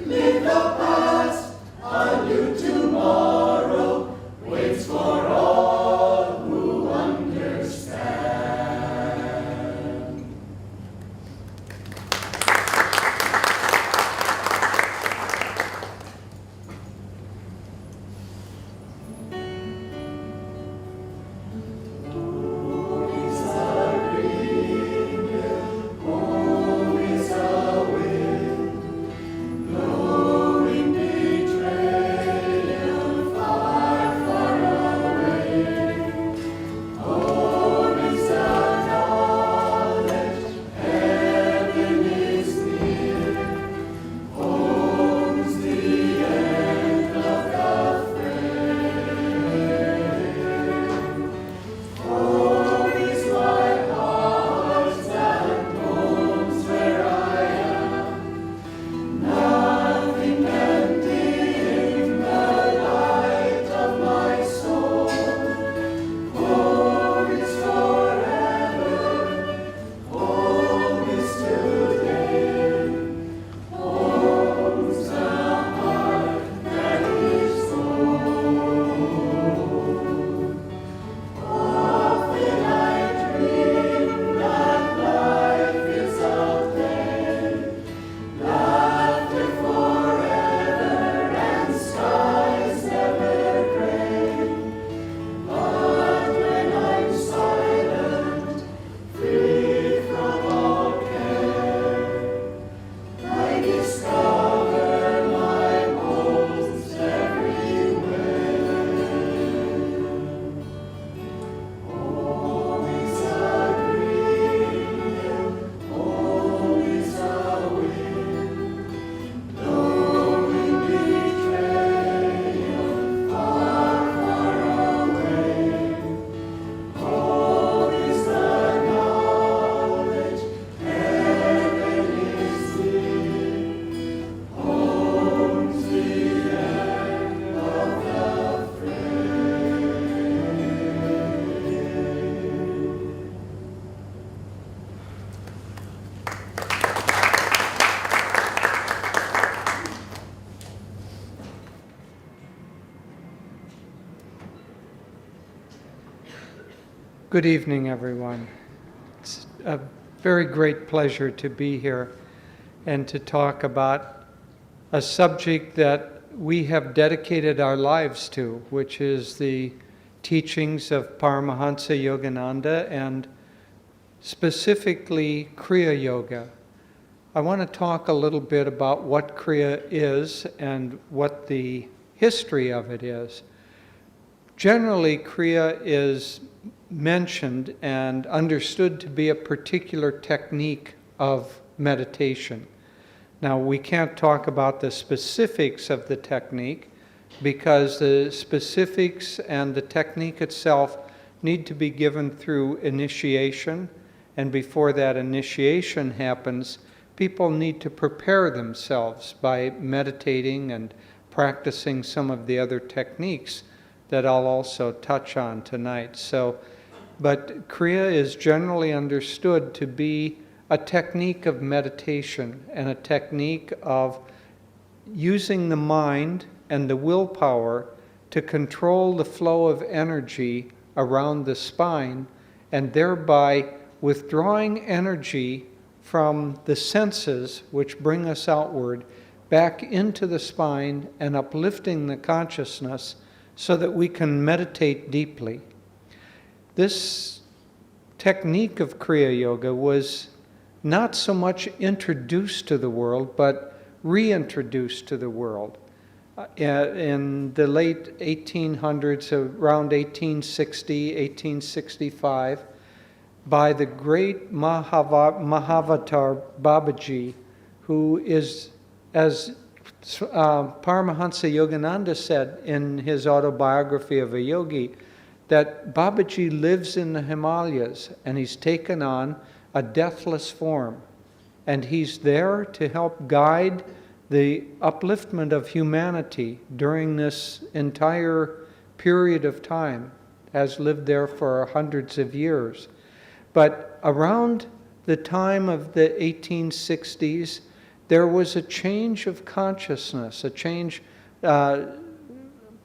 Leave the past, a new tomorrow waits for all who understand. Good evening, everyone. It's a very great pleasure to be here and to talk about a subject that we have dedicated our lives to, which is the teachings of Paramahansa Yogananda and specifically Kriya Yoga. I want to talk a little bit about what Kriya is and what the history of it is. Generally, Kriya is mentioned and understood to be a particular technique of meditation. Now, we can't talk about the specifics of the technique because the specifics and the technique itself need to be given through initiation, and before that initiation happens, people need to prepare themselves by meditating and practicing some of the other techniques that I'll also touch on tonight. But Kriya is generally understood to be a technique of meditation and a technique of using the mind and the willpower to control the flow of energy around the spine and thereby withdrawing energy from the senses which bring us outward back into the spine and uplifting the consciousness so that we can meditate deeply. This technique of Kriya Yoga was not so much introduced to the world, but reintroduced to the world. In the late 1800s, around 1860, 1865, by the great Mahavatar Babaji, who is, as Paramahansa Yogananda said in his autobiography of a yogi, that Babaji lives in the Himalayas and he's taken on a deathless form. And he's there to help guide the upliftment of humanity during this entire period of time, has lived there for hundreds of years. But around the time of the 1860s, there was a change of consciousness, a change. Paramahansa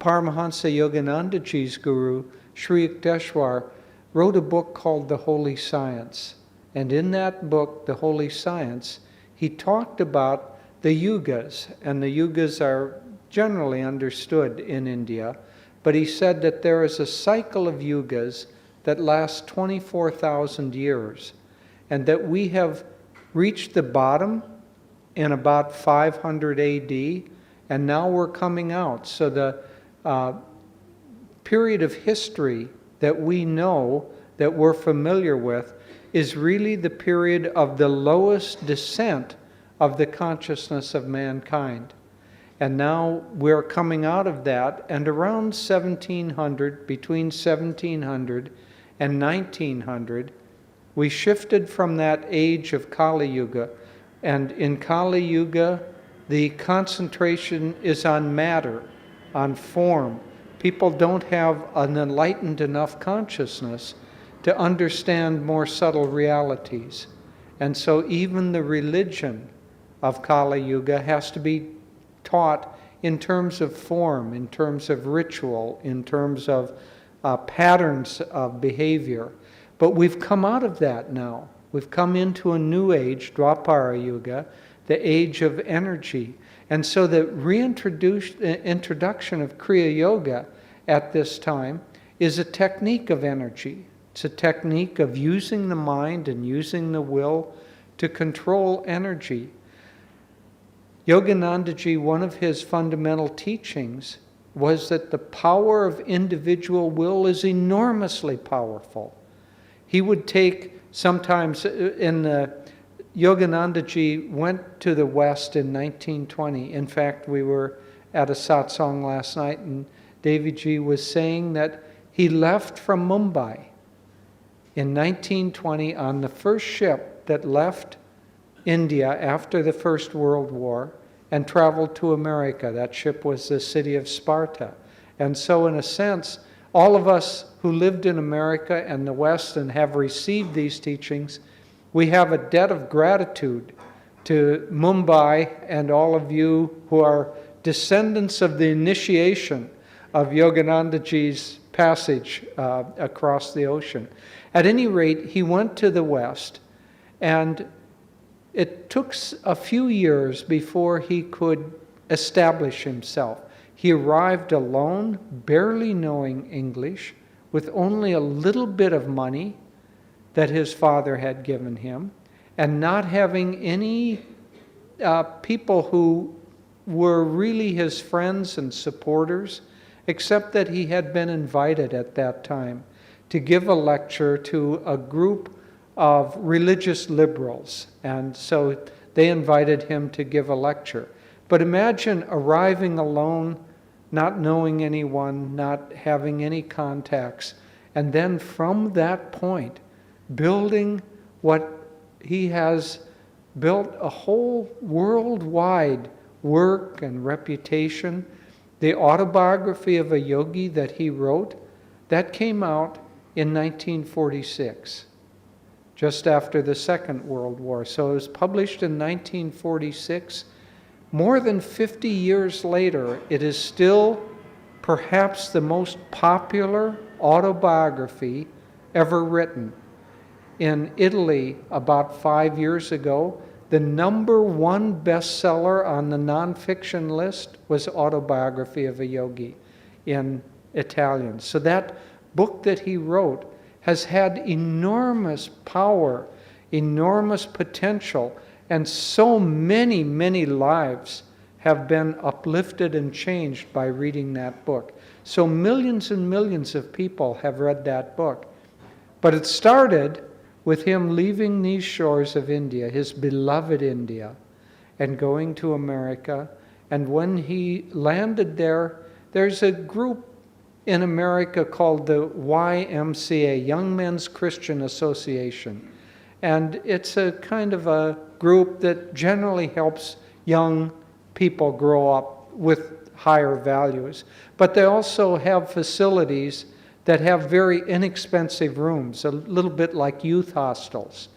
Yoganandaji's guru, Sri Yukteswar, wrote a book called The Holy Science. And in that book, The Holy Science, he talked about the yugas, and the yugas are generally understood in India, but he said that there is a cycle of yugas that lasts 24,000 years, and that we have reached the bottom in about 500 AD, and now we're coming out. So the period of history that we know, that we're familiar with, is really the period of the lowest descent of the consciousness of mankind. And now we're coming out of that, and around 1700, between 1700 and 1900, we shifted from that age of Kali Yuga. And in Kali Yuga, the concentration is on matter, on form. People don't have an enlightened enough consciousness to understand more subtle realities. And so even the religion of Kali Yuga has to be taught in terms of form, in terms of ritual, in terms of patterns of behavior. But we've come out of that now. We've come into a new age, Dwapara Yuga, the age of energy. And so the introduction of Kriya Yoga at this time is a technique of energy. It's a technique of using the mind and using the will to control energy. Yoganandaji, one of his fundamental teachings was that the power of individual will is enormously powerful. He would take, sometimes Yoganandaji went to the West in 1920. In fact, we were at a satsang last night, and Deviji was saying that he left from Mumbai in 1920 on the first ship that left India after the First World War and traveled to America. That ship was the city of Sparta. And so in a sense, all of us who lived in America and the West and have received these teachings, we have a debt of gratitude to Mumbai and all of you who are descendants of the initiation of Yoganandaji's passage across the ocean. At any rate, he went to the West, and it took a few years before he could establish himself. He arrived alone, barely knowing English, with only a little bit of money that his father had given him, and not having any people who were really his friends and supporters, except that he had been invited at that time to give a lecture to a group of religious liberals. And so they invited him to give a lecture. But imagine arriving alone, not knowing anyone, not having any contacts, and then from that point, building what he has built, a whole worldwide work and reputation. The autobiography of a yogi that he wrote, that came out in 1946, just after the Second World War. So it was published in 1946. More than 50 years later, it is still perhaps the most popular autobiography ever written. In Italy, about 5 years ago, the #1 bestseller on the nonfiction list was Autobiography of a Yogi in Italian. So that book that he wrote has had enormous power, enormous potential, and so many, many lives have been uplifted and changed by reading that book. So millions and millions of people have read that book. But it started with him leaving these shores of India, his beloved India, and going to America. And when he landed there, there's a group in America called the YMCA, Young Men's Christian Association. And it's a kind of a group that generally helps young people grow up with higher values. But they also have facilities that have very inexpensive rooms, a little bit like youth hostels.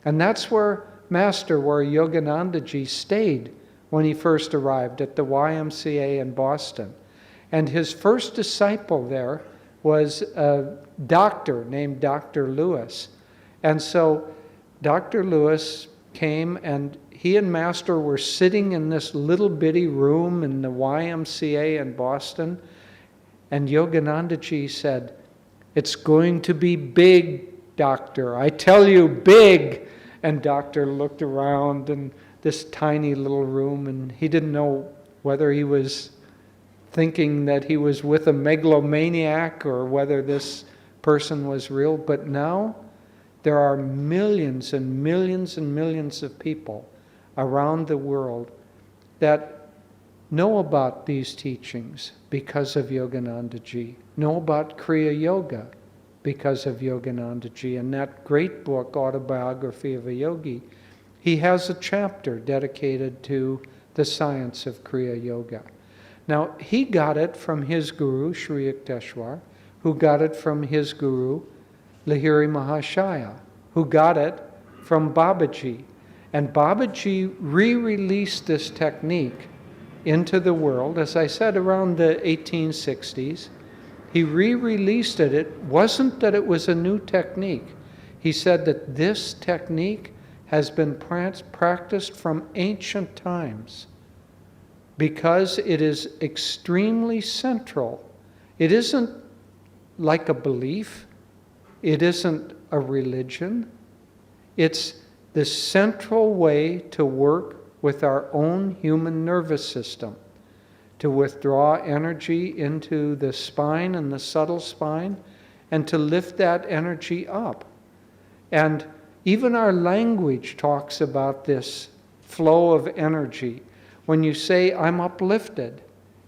And that's where Yoganandaji stayed when he first arrived at the YMCA in Boston. And his first disciple there was a doctor named Dr. Lewis. And so Dr. Lewis came, and he and Master were sitting in this little bitty room in the YMCA in Boston. And Yoganandaji said, "It's going to be big, Doctor. I tell you, big." And Doctor looked around in this tiny little room, and he didn't know whether he was thinking that he was with a megalomaniac or whether this person was real. But now there are millions and millions and millions of people around the world that know about these teachings because of Yoganandaji, know about Kriya Yoga because of Yoganandaji. In that great book, Autobiography of a Yogi, he has a chapter dedicated to the science of Kriya Yoga. Now, he got it from his guru, Sri Yukteswar, who got it from his guru, Lahiri Mahashaya, who got it from Babaji. And Babaji re-released this technique into the world, as I said, around the 1860s. He re-released it. It wasn't that it was a new technique. He said that this technique has been practiced from ancient times because it is extremely central. It isn't like a belief. It isn't a religion. It's the central way to work with our own human nervous system, to withdraw energy into the spine and the subtle spine, and to lift that energy up. And even our language talks about this flow of energy. When you say, "I'm uplifted,"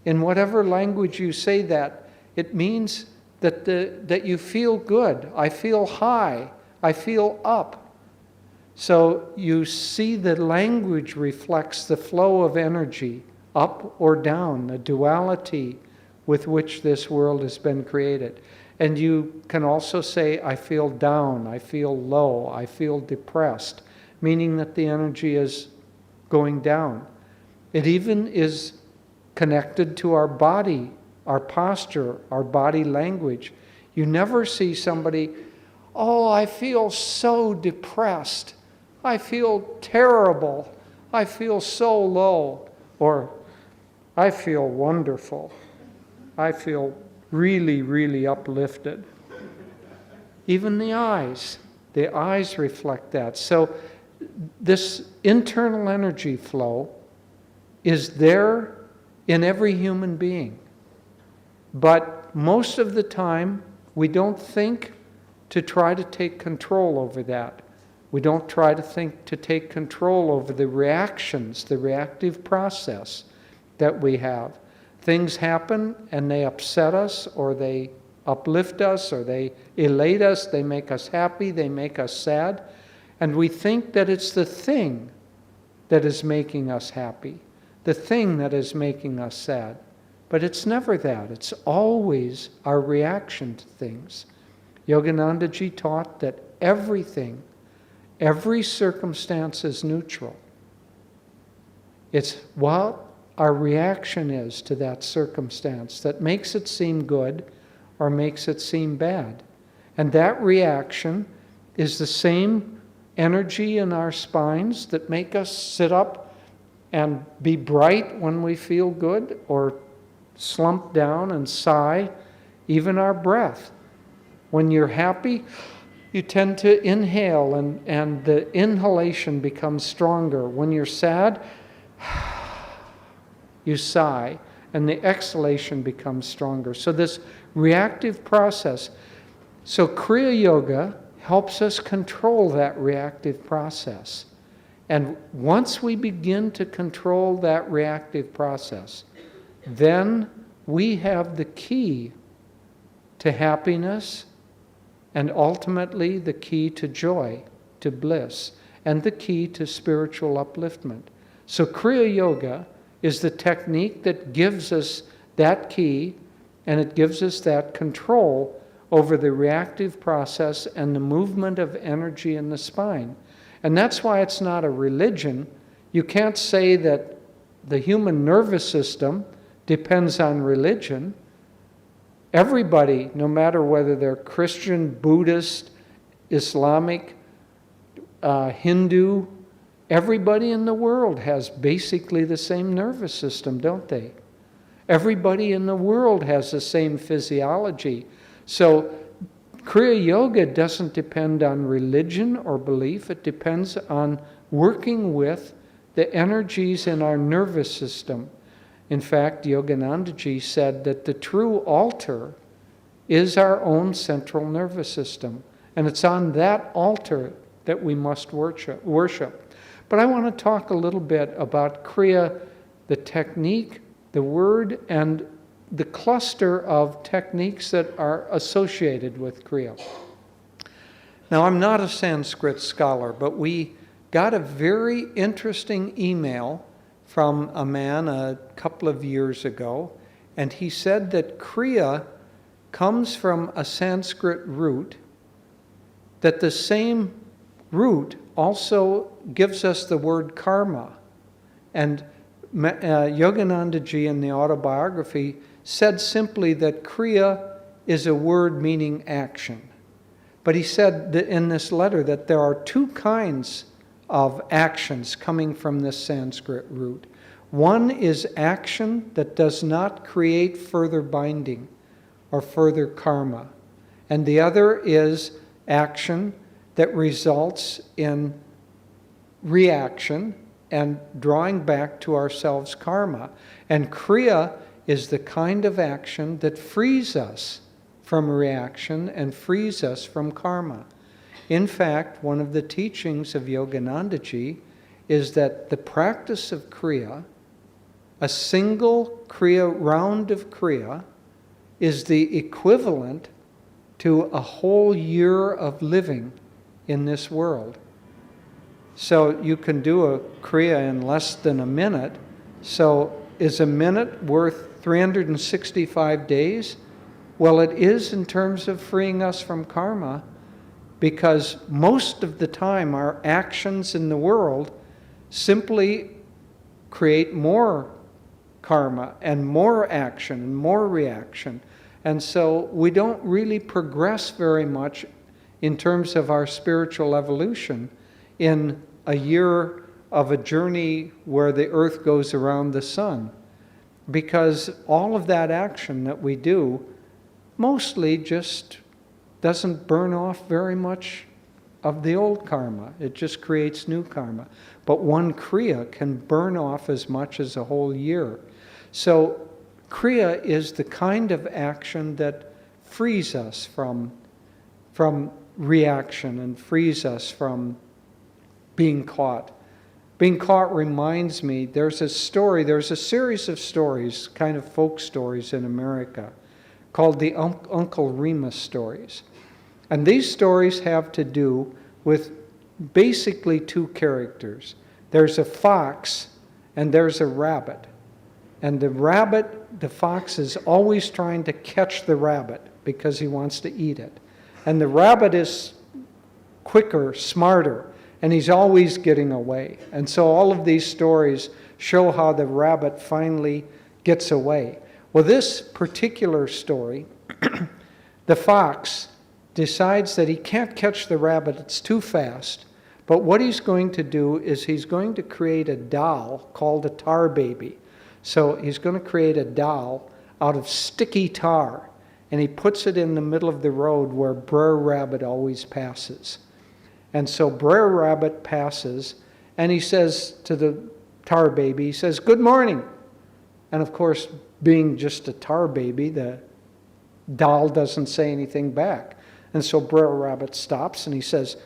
in whatever language you say that, it means that you feel good. I feel high. I feel up. So you see the language reflects the flow of energy, up or down, the duality with which this world has been created. And you can also say, "I feel down, I feel low, I feel depressed," meaning that the energy is going down. It even is connected to our body, our posture, our body language. You never see somebody, "Oh, I feel so depressed. I feel terrible. I feel so low." Or, "I feel wonderful. I feel really, really uplifted." Even the eyes reflect that. So this internal energy flow is there in every human being. But most of the time, we don't think to try to take control over that. We don't try to think to take control over the reactions, the reactive process that we have. Things happen and they upset us, or they uplift us, or they elate us, they make us happy, they make us sad. And we think that it's the thing that is making us happy, the thing that is making us sad. But it's never that. It's always our reaction to things. Yoganandaji taught that everything, every circumstance is neutral. It's what our reaction is to that circumstance that makes it seem good or makes it seem bad. And that reaction is the same energy in our spines that make us sit up and be bright when we feel good, or slump down and sigh. Even our breath. When you're happy, you tend to inhale, and the inhalation becomes stronger. When you're sad, you sigh, and the exhalation becomes stronger. So this reactive process. So Kriya Yoga helps us control that reactive process. And once we begin to control that reactive process, then we have the key to happiness, and ultimately the key to joy, to bliss, and the key to spiritual upliftment. So Kriya Yoga is the technique that gives us that key, and it gives us that control over the reactive process and the movement of energy in the spine. And that's why it's not a religion. You can't say that the human nervous system depends on religion. Everybody, no matter whether they're Christian, Buddhist, Islamic, Hindu, everybody in the world has basically the same nervous system, don't they? Everybody in the world has the same physiology. So Kriya Yoga doesn't depend on religion or belief. It depends on working with the energies in our nervous system. In fact, Yoganandaji said that the true altar is our own central nervous system. And it's on that altar that we must worship. But I want to talk a little bit about Kriya, the technique, the word, and the cluster of techniques that are associated with Kriya. Now, I'm not a Sanskrit scholar, but we got a very interesting email from a man a couple of years ago, and he said that Kriya comes from a Sanskrit root, that the same root also gives us the word karma. And Yoganandaji in the autobiography said simply that Kriya is a word meaning action. But he said that in this letter that there are two kinds of actions coming from this Sanskrit root. One is action that does not create further binding or further karma. And the other is action that results in reaction and drawing back to ourselves karma. And Kriya is the kind of action that frees us from reaction and frees us from karma. In fact, one of the teachings of Yoganandaji is that the practice of Kriya, a single Kriya round of Kriya, is the equivalent to a whole year of living in this world. So you can do a Kriya in less than a minute. So is a minute worth 365 days? Well, it is in terms of freeing us from karma, because most of the time our actions in the world simply create more karma and more action and more reaction. And so we don't really progress very much in terms of our spiritual evolution in a year of a journey where the earth goes around the sun. Because all of that action that we do mostly just doesn't burn off very much of the old karma. It just creates new karma. But one Kriya can burn off as much as a whole year. So Kriya is the kind of action that frees us from reaction and frees us from being caught. Being caught reminds me, there's a series of stories, kind of folk stories in America, called the Uncle Remus stories. And these stories have to do with basically two characters. There's a fox and there's a rabbit. And the fox is always trying to catch the rabbit because he wants to eat it. And the rabbit is quicker, smarter, and he's always getting away. And so all of these stories show how the rabbit finally gets away. Well, this particular story, the fox decides that he can't catch the rabbit, it's too fast. But what he's going to do is he's going to create a doll called a tar baby. So he's going to create a doll out of sticky tar, and he puts it in the middle of the road where Brer Rabbit always passes. And so Brer Rabbit passes, and he says to the tar baby, he says, "Good morning." And of course, being just a tar baby, the doll doesn't say anything back. And so Brer Rabbit stops and he says,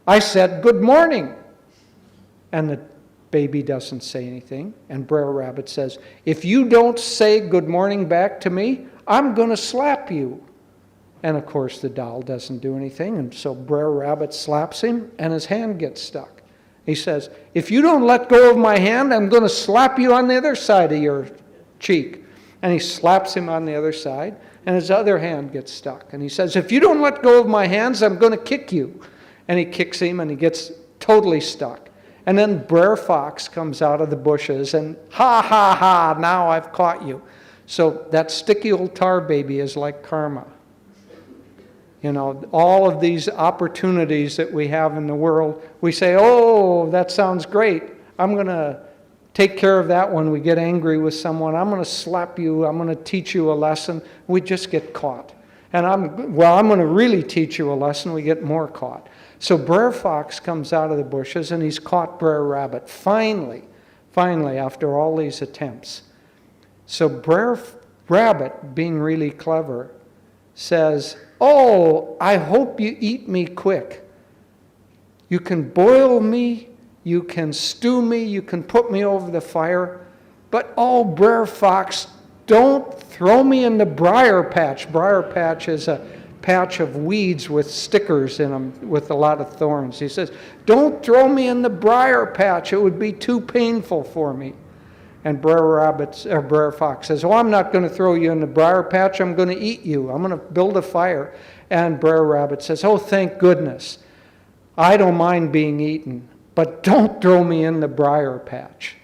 "I said good morning." And the baby doesn't say anything. And Brer Rabbit says, "If you don't say good morning back to me, I'm going to slap you." And of course, the doll doesn't do anything. And so Brer Rabbit slaps him and his hand gets stuck. He says, "If you don't let go of my hand, I'm going to slap you on the other side of your cheek." And he slaps him on the other side, and his other hand gets stuck. And he says, if you don't let go of my hands, I'm going to kick you. And he kicks him, and he gets totally stuck. And then Brer Fox comes out of the bushes, and ha, ha, ha, now I've caught you. So that sticky old tar baby is like karma. You know, all of these opportunities that we have in the world, we say, oh, that sounds great. I'm going to take care of that when we get angry with someone. I'm going to slap you. I'm going to teach you a lesson. We just get caught. And I'm going to really teach you a lesson. We get more caught. So Brer Fox comes out of the bushes, and he's caught Brer Rabbit. Finally, after all these attempts. So Brer Rabbit, being really clever, says, oh, I hope you eat me quick. You can boil me, you can stew me, you can put me over the fire, but oh, Brer Fox, don't throw me in the briar patch. Briar patch is a patch of weeds with stickers in them with a lot of thorns. He says, don't throw me in the briar patch. It would be too painful for me. And Brer Fox says, oh, I'm not going to throw you in the briar patch. I'm going to eat you. I'm going to build a fire. And Brer Rabbit says, oh, thank goodness. I don't mind being eaten, but don't throw me in the briar patch.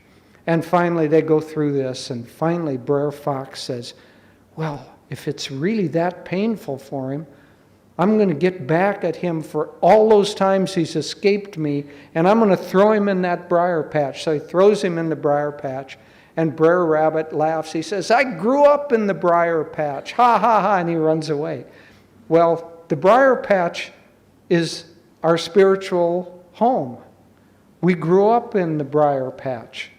And finally they go through this, and finally Brer Fox says, well, if it's really that painful for him, I'm going to get back at him for all those times he's escaped me, and I'm going to throw him in that briar patch. So he throws him in the briar patch, and Brer Rabbit laughs. He says, I grew up in the briar patch. Ha, ha, ha, and he runs away. Well, the briar patch is our spiritual home. We grew up in the briar patch.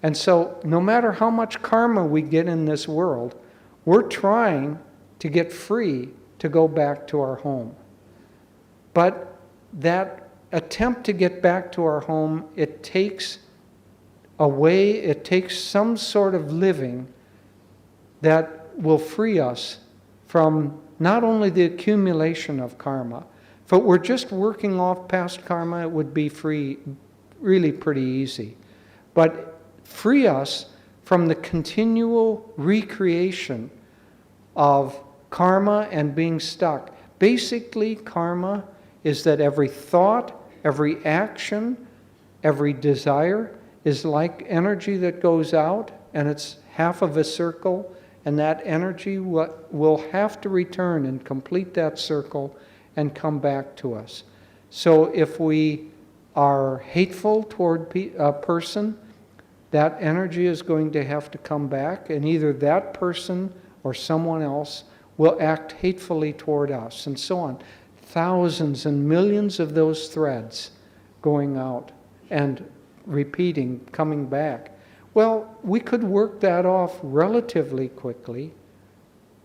And so no matter how much karma we get in this world, we're trying to get free to go back to our home. But that attempt to get back to our home, it takes some sort of living that will free us from not only the accumulation of karma. If it were just working off past karma, it would be really pretty easy. But free us from the continual recreation of karma and being stuck. Basically, karma is that every thought, every action, every desire is like energy that goes out, and it's half of a circle, and that energy will have to return and complete that circle and come back to us. So if we are hateful toward a person, that energy is going to have to come back, and either that person or someone else will act hatefully toward us, and so on. Thousands and millions of those threads going out and repeating, coming back. Well, we could work that off relatively quickly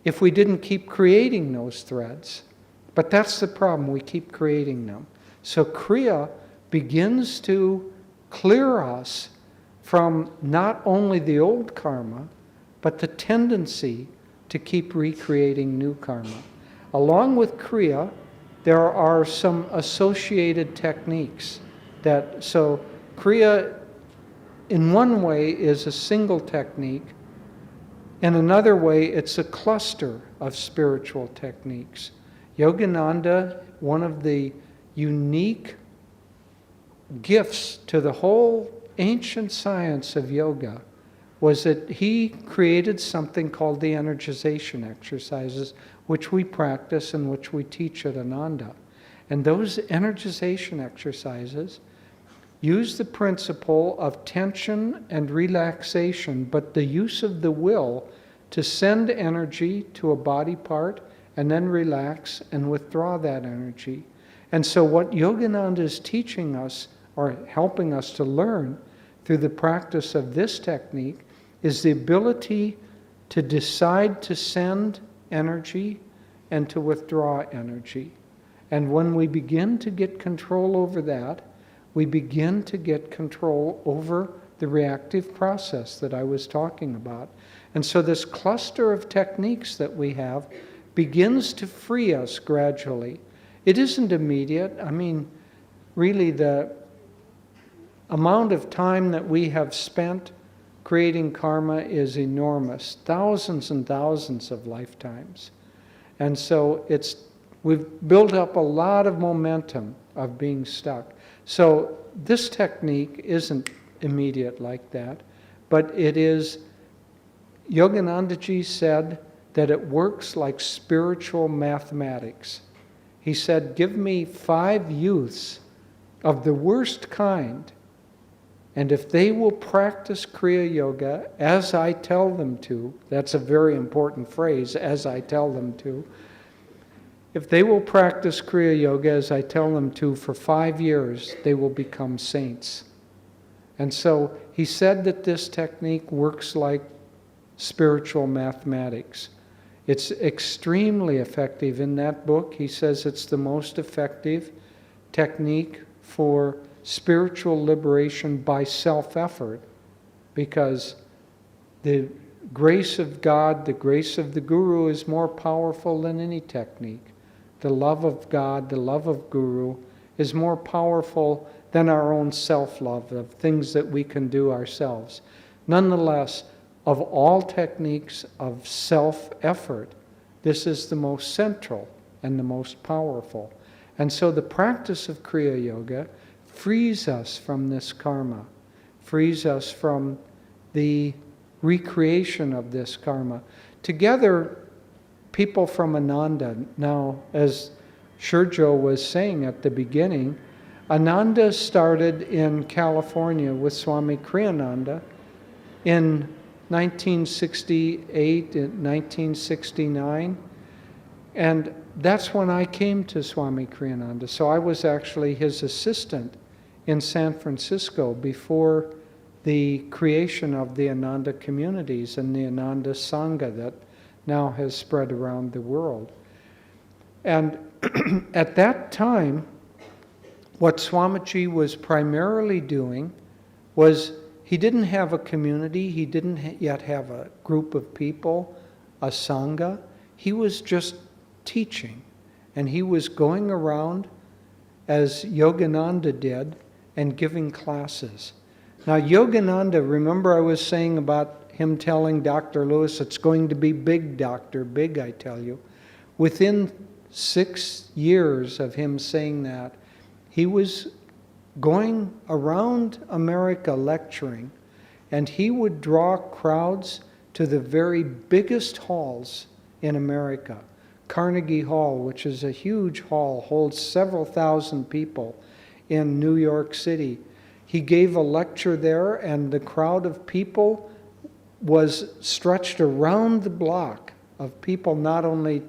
if we didn't keep creating those threads. But that's the problem, we keep creating them. So Kriya begins to clear us from not only the old karma, but the tendency to keep recreating new karma. Along with Kriya, there are some associated techniques so Kriya in one way is a single technique, in another way it's a cluster of spiritual techniques. Yogananda, one of the unique gifts to the whole ancient science of yoga, was that he created something called the energization exercises, which we practice and which we teach at Ananda. And those energization exercises use the principle of tension and relaxation, but the use of the will to send energy to a body part and then relax and withdraw that energy. And so what Yogananda is teaching us, or helping us to learn through the practice of this technique, is the ability to decide to send energy and to withdraw energy. And when we begin to get control over that, we begin to get control over the reactive process that I was talking about. And so this cluster of techniques that we have begins to free us gradually. It isn't immediate. I mean, really the amount of time that we have spent creating karma is enormous, thousands and thousands of lifetimes. And so we've built up a lot of momentum of being stuck. So this technique isn't immediate like that, but it is, Yoganandaji said that it works like spiritual mathematics. He said, give me 5 youths of the worst kind, and if they will practice Kriya Yoga as I tell them to, that's a very important phrase, as I tell them to, if they will practice Kriya Yoga as I tell them to for 5 years, they will become saints. And so he said that this technique works like spiritual mathematics. It's extremely effective. In that book, he says it's the most effective technique for spiritual liberation by self-effort, because the grace of God, the grace of the Guru is more powerful than any technique. The love of God, the love of Guru is more powerful than our own self-love of things that we can do ourselves. Nonetheless, of all techniques of self-effort, this is the most central and the most powerful. And so the practice of Kriya Yoga frees us from this karma, frees us from the recreation of this karma. Together, people from Ananda, now as Shurjo was saying at the beginning, Ananda started in California with Swami Kriyananda in 1968, in 1969, and that's when I came to Swami Kriyananda. So I was actually his assistant in San Francisco before the creation of the Ananda communities and the Ananda Sangha that now has spread around the world. And at that time, what Swamiji was primarily doing was, he didn't have a community, he didn't yet have a group of people, a Sangha. He was just teaching. And he was going around as Yogananda did and giving classes. Now Yogananda, remember I was saying about him telling Dr. Lewis, it's going to be big, doctor, big, I tell you. Within 6 years of him saying that, he was going around America lecturing, and he would draw crowds to the very biggest halls in America. Carnegie Hall, which is a huge hall, holds several thousand people in New York City. He gave a lecture there, and the crowd of people was stretched around the block of people not only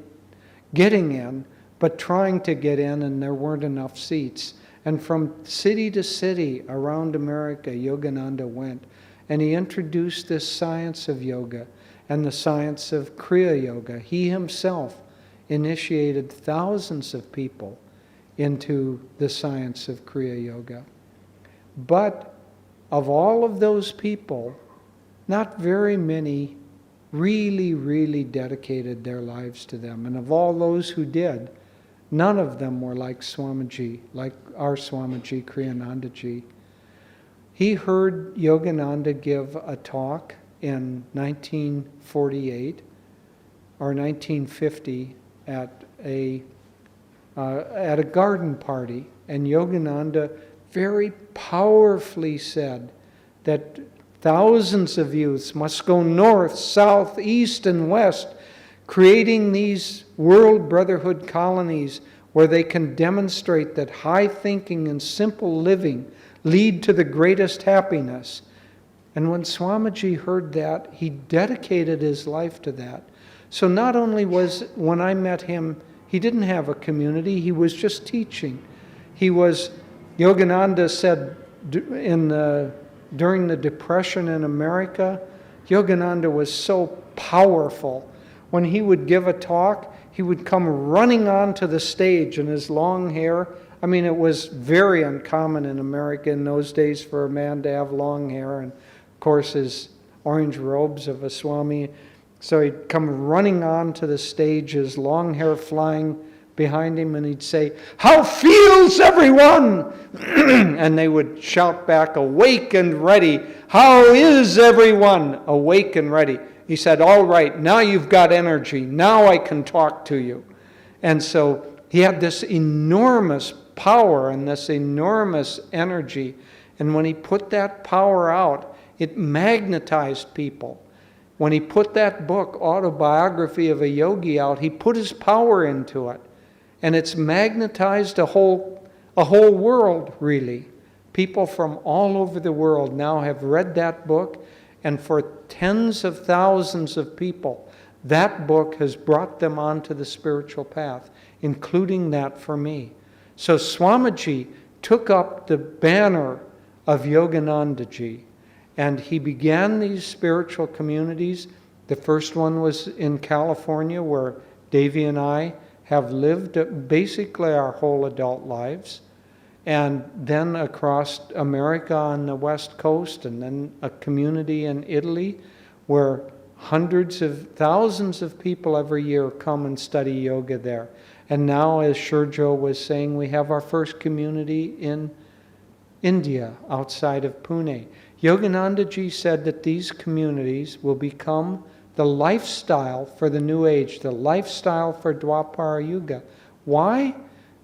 getting in, but trying to get in, and there weren't enough seats. And from city to city around America, Yogananda went, and he introduced this science of yoga and the science of Kriya Yoga. He himself initiated thousands of people into the science of Kriya Yoga. But of all of those people, not very many really, really dedicated their lives to them. And of all those who did, none of them were like Swamiji, like our Swamiji Kriyanandaji. He heard Yogananda give a talk in 1948 or 1950 at a garden party, and Yogananda very powerfully said that thousands of youths must go north, south, east, and west, creating these world brotherhood colonies where they can demonstrate that high thinking and simple living lead to the greatest happiness. And when Swamiji heard that, he dedicated his life to that. So not only was, when I met him, he didn't have a community, he was just teaching. He was, Yogananda said during the Depression in America, Yogananda was so powerful. When he would give a talk, he would come running onto the stage in his long hair. I mean, it was very uncommon in America in those days for a man to have long hair, and of course his orange robes of a Swami. So he'd come running onto the stage, his long hair flying behind him, and he'd say, "How feels everyone?" And they would shout back, "Awake and ready." "How is everyone?" "Awake and ready." He said, "All right, now you've got energy. Now I can talk to you." And so he had this enormous power and this enormous energy. And when he put that power out, it magnetized people. When he put that book, Autobiography of a Yogi, out, he put his power into it. And it's magnetized a whole world, really. People from all over the world now have read that book, and for tens of thousands of people, that book has brought them onto the spiritual path, including that for me. So Swamiji took up the banner of Yoganandaji, and he began these spiritual communities. The first one was in California, where Devi and I have lived basically our whole adult lives, and then across America on the West Coast, and then a community in Italy where hundreds of thousands of people every year come and study yoga there. And now, as Shurjo was saying, we have our first community in India, outside of Pune. Yoganandaji said that these communities will become the lifestyle for the New Age, the lifestyle for Dwapara Yuga. Why?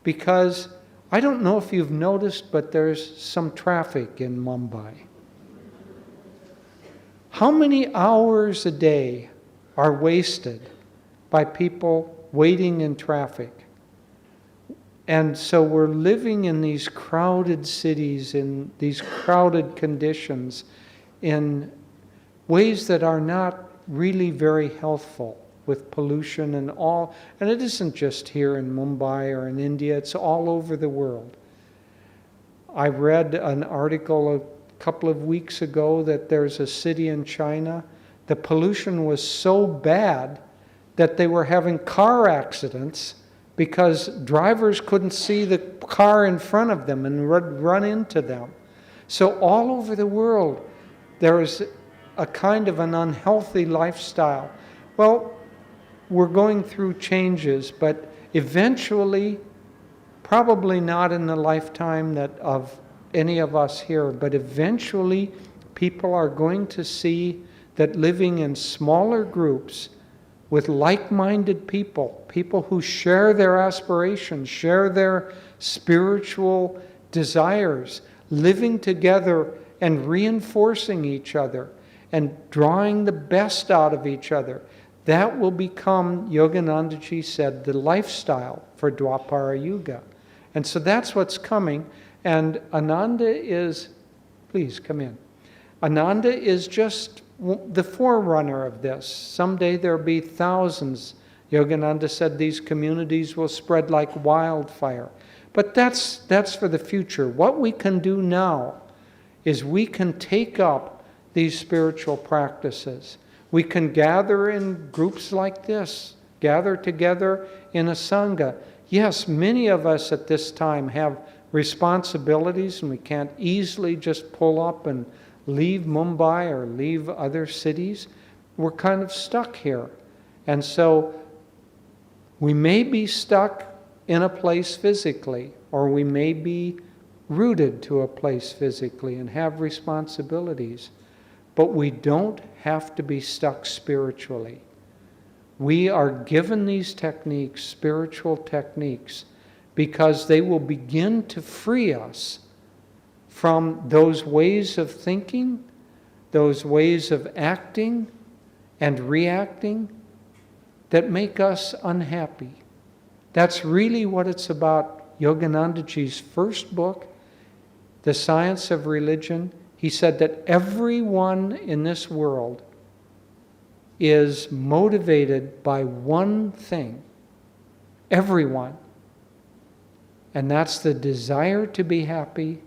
Because I don't know if you've noticed, but there's some traffic in Mumbai. How many hours a day are wasted by people waiting in traffic? And so we're living in these crowded cities, in these crowded conditions, in ways that are not really very healthful, with pollution and all. And it isn't just here in Mumbai or in India, it's all over the world. I read an article a couple of weeks ago that there's a city in China, the pollution was so bad that they were having car accidents because drivers couldn't see the car in front of them and run into them. So all over the world, there is a kind of an unhealthy lifestyle. Well, we're going through changes, but eventually, probably not in the lifetime of any of us here, but eventually people are going to see that living in smaller groups with like-minded people, people who share their aspirations, share their spiritual desires, living together and reinforcing each other and drawing the best out of each other, that will become, Yoganandaji said, the lifestyle for Dwapara Yuga. And so that's what's coming. And Ananda is, please come in. Ananda is just the forerunner of this. Someday there'll be thousands. Yogananda said these communities will spread like wildfire. But that's for the future. What we can do now is we can take up these spiritual practices. We can gather in groups like this, gather together in a Sangha. Yes, many of us at this time have responsibilities, and we can't easily just pull up and leave Mumbai or leave other cities. We're kind of stuck here. And so we may be stuck in a place physically, or we may be rooted to a place physically and have responsibilities. But we don't have to be stuck spiritually. We are given these techniques, spiritual techniques, because they will begin to free us from those ways of thinking, those ways of acting and reacting that make us unhappy. That's really what it's about. Yoganandaji's first book, The Science of Religion, he said that everyone in this world is motivated by one thing. Everyone. And that's the desire to be happy,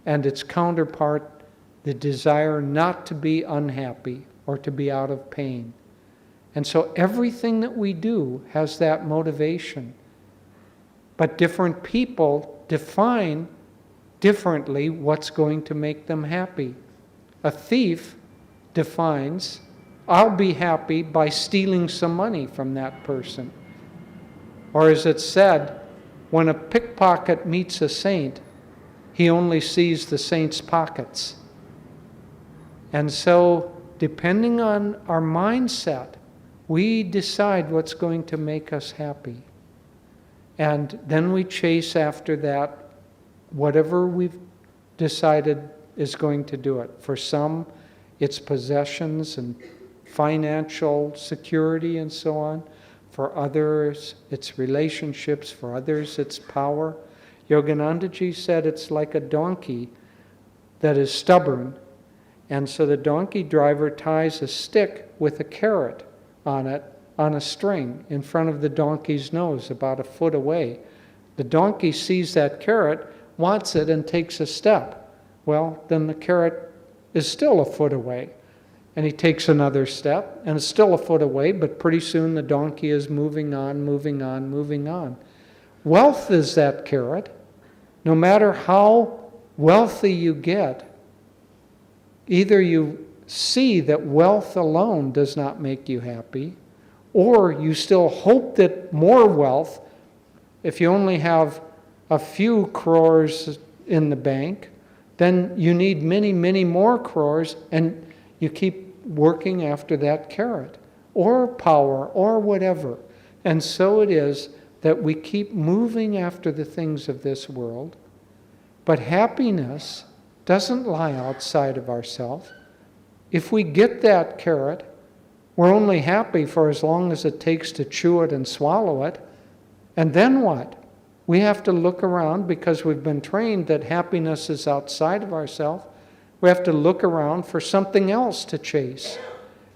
and its counterpart, the desire not to be unhappy or to be out of pain. And so everything that we do has that motivation. But different people define differently what's going to make them happy. A thief defines, I'll be happy by stealing some money from that person. Or as it's said, when a pickpocket meets a saint, he only sees the saint's pockets. And so, depending on our mindset, we decide what's going to make us happy. And then we chase after that, whatever we've decided is going to do it. For some, it's possessions and financial security and so on. For others, it's relationships. For others, it's power. Yoganandaji said it's like a donkey that is stubborn. And so the donkey driver ties a stick with a carrot on it, on a string, in front of the donkey's nose, about a foot away. The donkey sees that carrot, wants it, and takes a step. Well, then the carrot is still a foot away. And he takes another step, and it's still a foot away, but pretty soon the donkey is moving on, moving on, moving on. Wealth is that carrot. No matter how wealthy you get, either you see that wealth alone does not make you happy, or you still hope that more wealth, if you only have a few crores in the bank, then you need many, many more crores, and you keep working after that carrot, or power, or whatever. And so it is that we keep moving after the things of this world, but happiness doesn't lie outside of ourselves. If we get that carrot, we're only happy for as long as it takes to chew it and swallow it. And then what? We have to look around because we've been trained that happiness is outside of ourselves. We have to look around for something else to chase.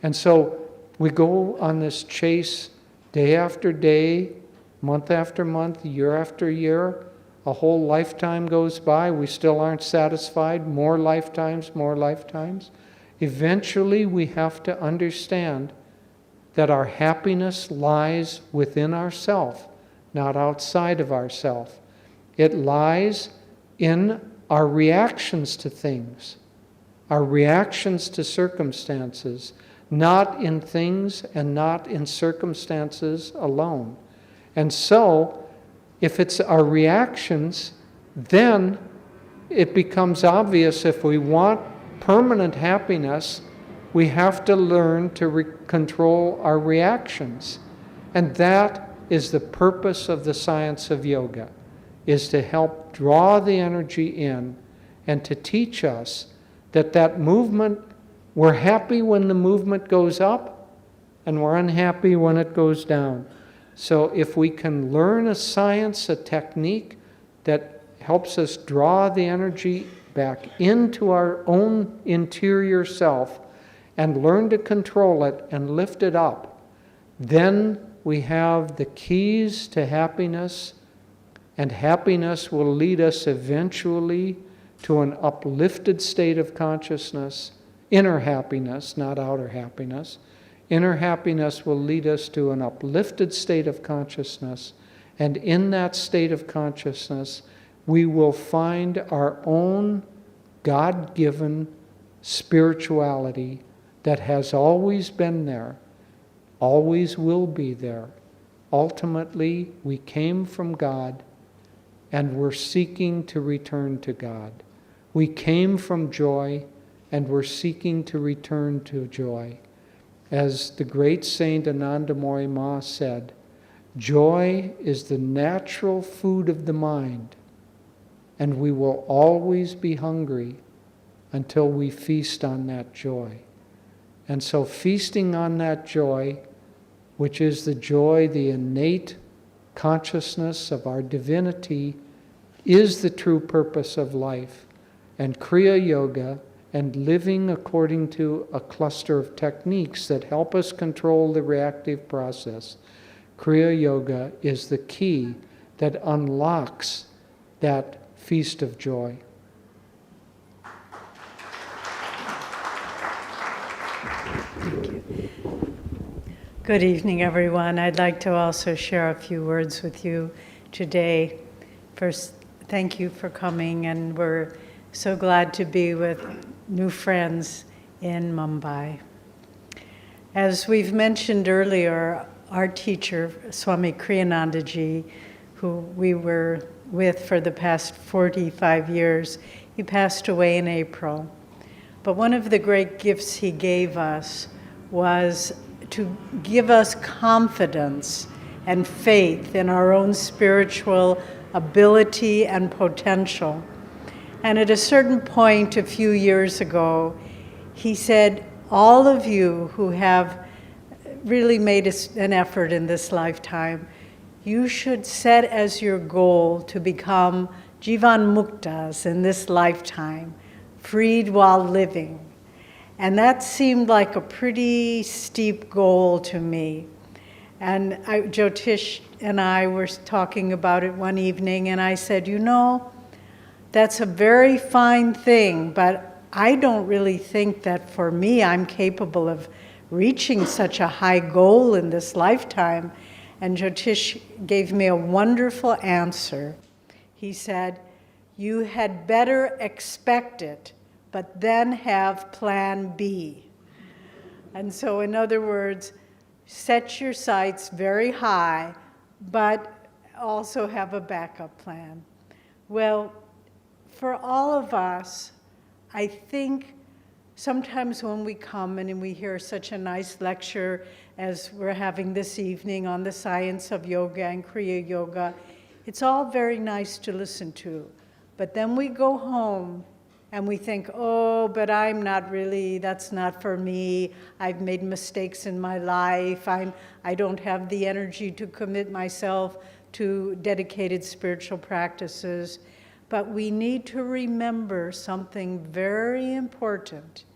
And so we go on this chase day after day, month after month, year after year. A whole lifetime goes by. We still aren't satisfied. More lifetimes, more lifetimes. Eventually, we have to understand that our happiness lies within ourselves, not outside of ourselves. It lies in our reactions to things, our reactions to circumstances, not in things and not in circumstances alone. And so, if it's our reactions, then it becomes obvious if we want permanent happiness, we have to learn to control our reactions. And that is the purpose of the science of yoga, is to help draw the energy in and to teach us that movement, we're happy when the movement goes up and we're unhappy when it goes down. So if we can learn a science, a technique that helps us draw the energy back into our own interior self and learn to control it and lift it up, then we have the keys to happiness, and happiness will lead us eventually to an uplifted state of consciousness, inner happiness, not outer happiness. Inner happiness will lead us to an uplifted state of consciousness, and in that state of consciousness, we will find our own God-given spirituality that has always been there, always will be there. Ultimately, we came from God, and we're seeking to return to God. We came from joy, and we're seeking to return to joy. As the great Saint Ananda Ma said, joy is the natural food of the mind, and we will always be hungry until we feast on that joy. And so feasting on that joy, which is the joy, the innate consciousness of our divinity, is the true purpose of life. And Kriya Yoga and living according to a cluster of techniques that help us control the reactive process, Kriya Yoga is the key that unlocks that feast of joy. Thank you. Good evening, everyone. I'd like to also share a few words with you today. First, thank you for coming, and we're so glad to be with new friends in Mumbai. As we've mentioned earlier, our teacher, Swami Kriyanandaji, who we were with for the past 45 years, he passed away in April. But one of the great gifts he gave us was to give us confidence and faith in our own spiritual ability and potential. And at a certain point a few years ago, he said, all of you who have really made an effort in this lifetime, you should set as your goal to become Jivan Muktas in this lifetime, freed while living. And that seemed like a pretty steep goal to me. And Jyotish and I were talking about it one evening, and I said, you know, that's a very fine thing, but I don't really think that for me I'm capable of reaching such a high goal in this lifetime. And Jyotish gave me a wonderful answer. He said, you had better expect it, but then have plan B. And so in other words, set your sights very high, but also have a backup plan. Well, for all of us, I think sometimes when we come and we hear such a nice lecture as we're having this evening on the science of yoga and Kriya Yoga, it's all very nice to listen to. But then we go home and we think, oh, but I'm not really, that's not for me. I've made mistakes in my life. I don't have the energy to commit myself to dedicated spiritual practices. But we need to remember something very important.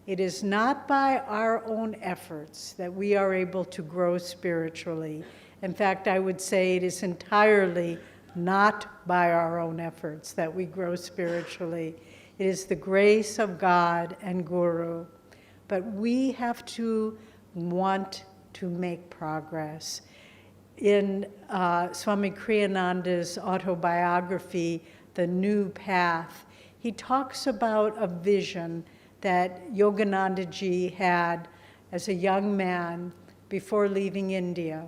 It is not by our own efforts that we are able to grow spiritually. In fact, I would say it is entirely not by our own efforts that we grow spiritually. It is the grace of God and Guru. But we have to want to make progress. In Swami Kriyananda's autobiography, The New Path, he talks about a vision that Yoganandaji had as a young man before leaving India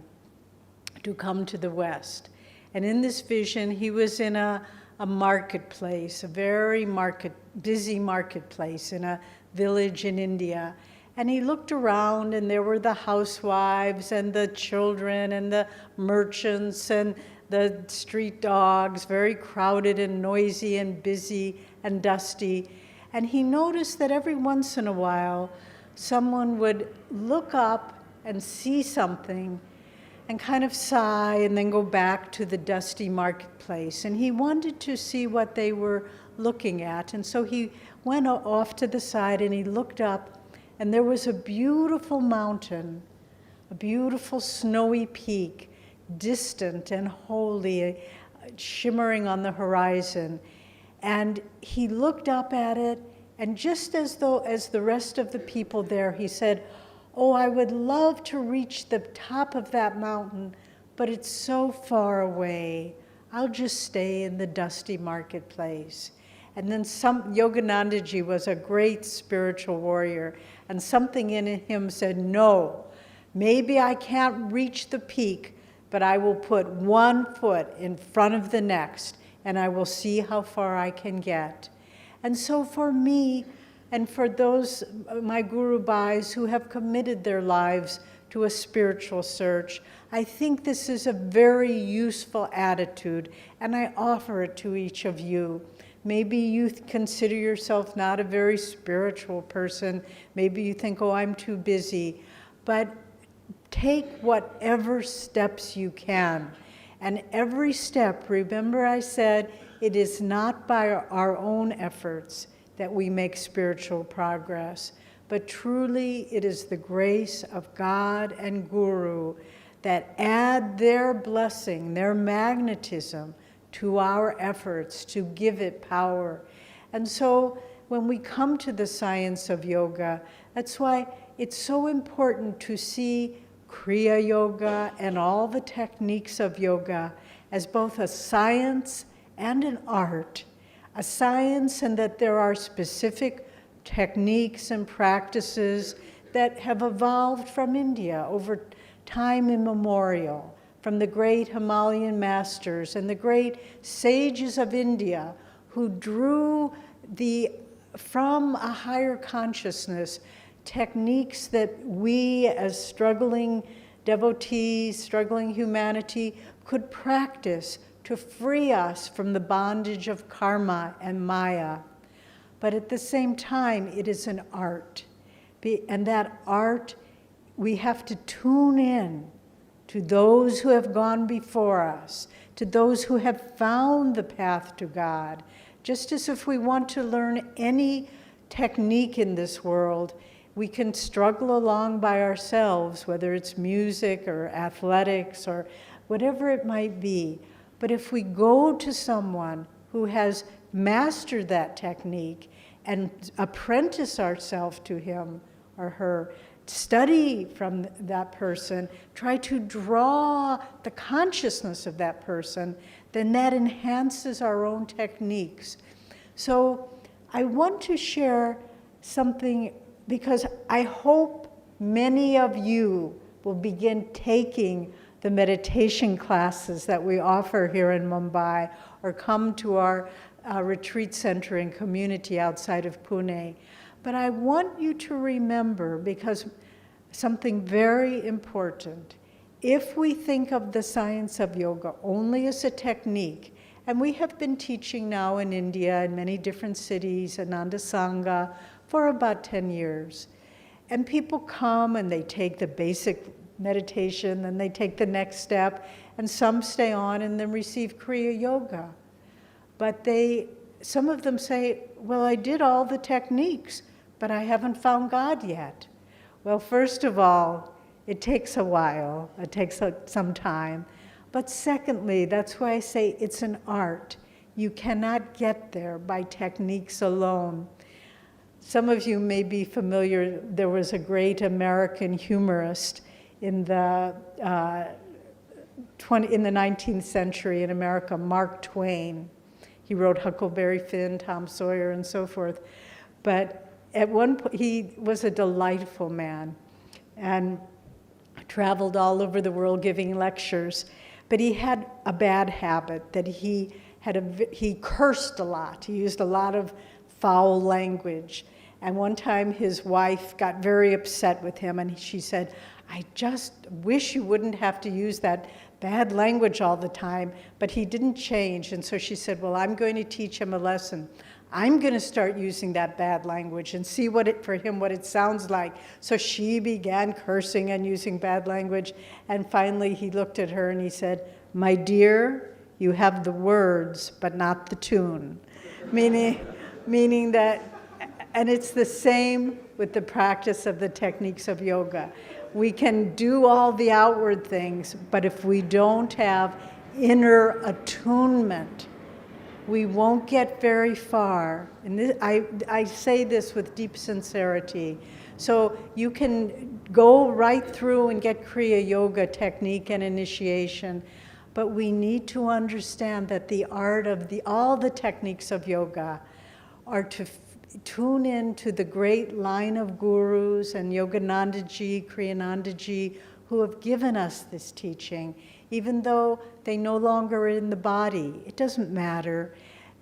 to come to the West. And in this vision, he was in a marketplace, a very busy marketplace in a village in India. And he looked around, and there were the housewives and the children and the merchants and the street dogs, very crowded and noisy and busy and dusty. And he noticed that every once in a while, someone would look up and see something and kind of sigh and then go back to the dusty marketplace. And he wanted to see what they were looking at. And so he went off to the side and he looked up, and there was a beautiful mountain, a beautiful snowy peak, distant and holy, shimmering on the horizon. And he looked up at it, and just as the rest of the people there, he said, oh, I would love to reach the top of that mountain, but it's so far away. I'll just stay in the dusty marketplace. And then Yoganandaji was a great spiritual warrior, and something in him said, no, maybe I can't reach the peak, but I will put one foot in front of the next, and I will see how far I can get. And so for me, and for those, my Guru Bhais who have committed their lives to a spiritual search, I think this is a very useful attitude, and I offer it to each of you. Maybe you consider yourself not a very spiritual person. Maybe you think, oh, I'm too busy. But take whatever steps you can. And every step, remember I said, it is not by our own efforts that we make spiritual progress, but truly it is the grace of God and Guru that add their blessing, their magnetism to our efforts to give it power. And so when we come to the science of yoga, that's why it's so important to see Kriya Yoga and all the techniques of yoga as both a science and an art. A science in that there are specific techniques and practices that have evolved from India over time immemorial, from the great Himalayan masters and the great sages of India who drew from a higher consciousness techniques that we as struggling devotees, struggling humanity, could practice to free us from the bondage of karma and maya. But at the same time, it is an art. And that art, we have to tune in to those who have gone before us, to those who have found the path to God. Just as if we want to learn any technique in this world, we can struggle along by ourselves, whether it's music or athletics or whatever it might be. But if we go to someone who has mastered that technique and apprentice ourselves to him or her, study from that person, try to draw the consciousness of that person, then that enhances our own techniques. So I want to share something because I hope many of you will begin taking the meditation classes that we offer here in Mumbai or come to our retreat center and community outside of Pune. But I want you to remember, because something very important, if we think of the science of yoga only as a technique, and we have been teaching now in India in many different cities, Ananda Sangha, for about 10 years. And people come and they take the basic meditation, then they take the next step, and some stay on and then receive Kriya Yoga. But some of them say, well, I did all the techniques, but I haven't found God yet. Well, first of all, it takes a while, it takes some time. But secondly, that's why I say it's an art. You cannot get there by techniques alone. Some of you may be familiar, there was a great American humorist in the 19th century in America, Mark Twain. He wrote Huckleberry Finn, Tom Sawyer, and so forth. But at one point, he was a delightful man and traveled all over the world giving lectures. But he had a bad habit that he cursed a lot. He used a lot of foul language. And one time his wife got very upset with him and she said, I just wish you wouldn't have to use that bad language all the time. But he didn't change. And so she said, well, I'm going to teach him a lesson. I'm going to start using that bad language and see what it sounds like. So she began cursing and using bad language. And finally he looked at her and he said, my dear, you have the words, but not the tune. Meaning that, and it's the same with the practice of the techniques of yoga. We can do all the outward things, but if we don't have inner attunement, we won't get very far. And I say this with deep sincerity. So you can go right through and get Kriya Yoga technique and initiation, but we need to understand that the art of all the techniques of yoga are to tune in to the great line of gurus and Yoganandaji, Kriyanandaji, who have given us this teaching. Even though they no longer are in the body, it doesn't matter.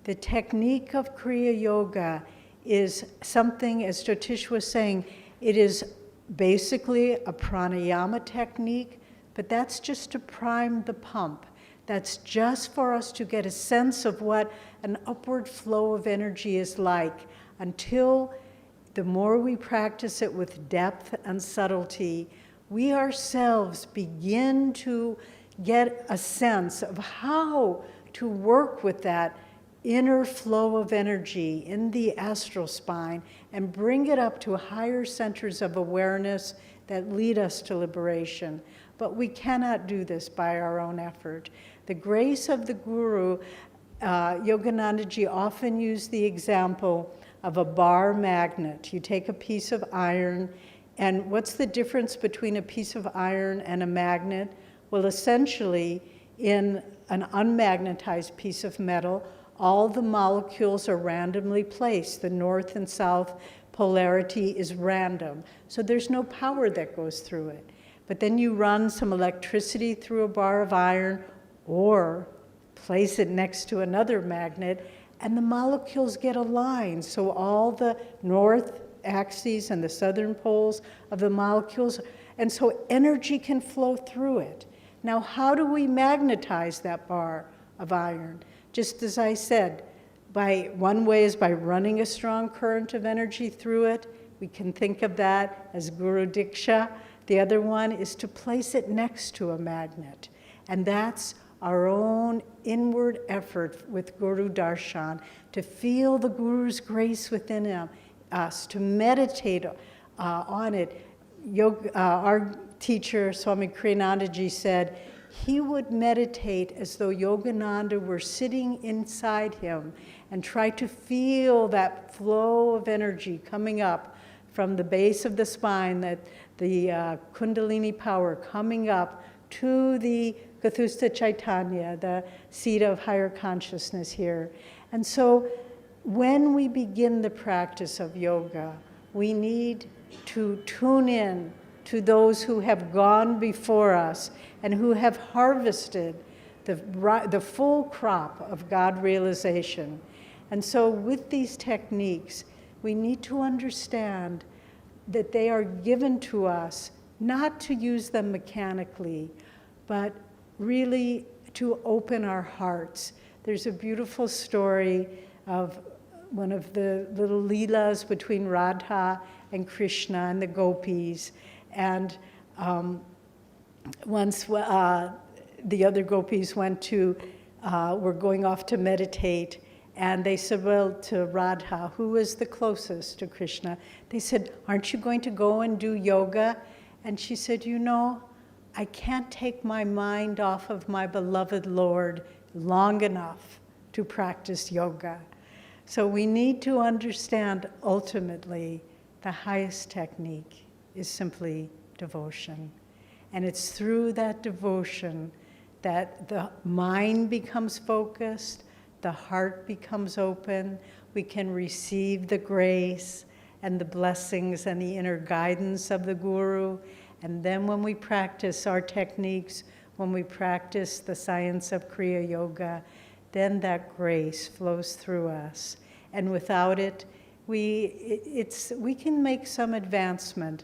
The technique of Kriya Yoga is something, as Jyotish was saying, it is basically a pranayama technique, but that's just to prime the pump. That's just for us to get a sense of what an upward flow of energy is like, until the more we practice it with depth and subtlety, we ourselves begin to get a sense of how to work with that inner flow of energy in the astral spine and bring it up to higher centers of awareness that lead us to liberation. But we cannot do this by our own effort. The grace of the Guru, Yoganandaji often used the example of a bar magnet. You take a piece of iron, and what's the difference between a piece of iron and a magnet? Well, essentially, in an unmagnetized piece of metal, all the molecules are randomly placed. The north and south polarity is random. So there's no power that goes through it. but then you run some electricity through a bar of iron or place it next to another magnet, and the molecules get aligned. So all the north axes and the southern poles of the molecules, and so energy can flow through it. Now, how do we magnetize that bar of iron? Just as I said, one way is by running a strong current of energy through it. We can think of that as Guru Diksha. The other one is to place it next to a magnet. And that's our own inward effort with Guru Darshan, to feel the Guru's grace within us, to meditate on it. Our teacher, Swami Kriyanandaji, said he would meditate as though Yogananda were sitting inside him and try to feel that flow of energy coming up from the base of the spine, that the Kundalini power coming up to the Gathusta Chaitanya, the seat of higher consciousness here. And so when we begin the practice of yoga, we need to tune in to those who have gone before us and who have harvested the full crop of God realization. And so with these techniques, we need to understand that they are given to us not to use them mechanically, but really to open our hearts. There's a beautiful story of one of the little leelas between Radha and Krishna and the gopis. And once the other gopis were going off to meditate, and they said, well, to Radha, who is the closest to Krishna? They said, aren't you going to go and do yoga? And she said, I can't take my mind off of my beloved Lord long enough to practice yoga. So we need to understand ultimately the highest technique is simply devotion. And it's through that devotion that the mind becomes focused, the heart becomes open, we can receive the grace and the blessings and the inner guidance of the Guru. And then when we practice our techniques, when we practice the science of Kriya Yoga, then that grace flows through us. And without it, we can make some advancement,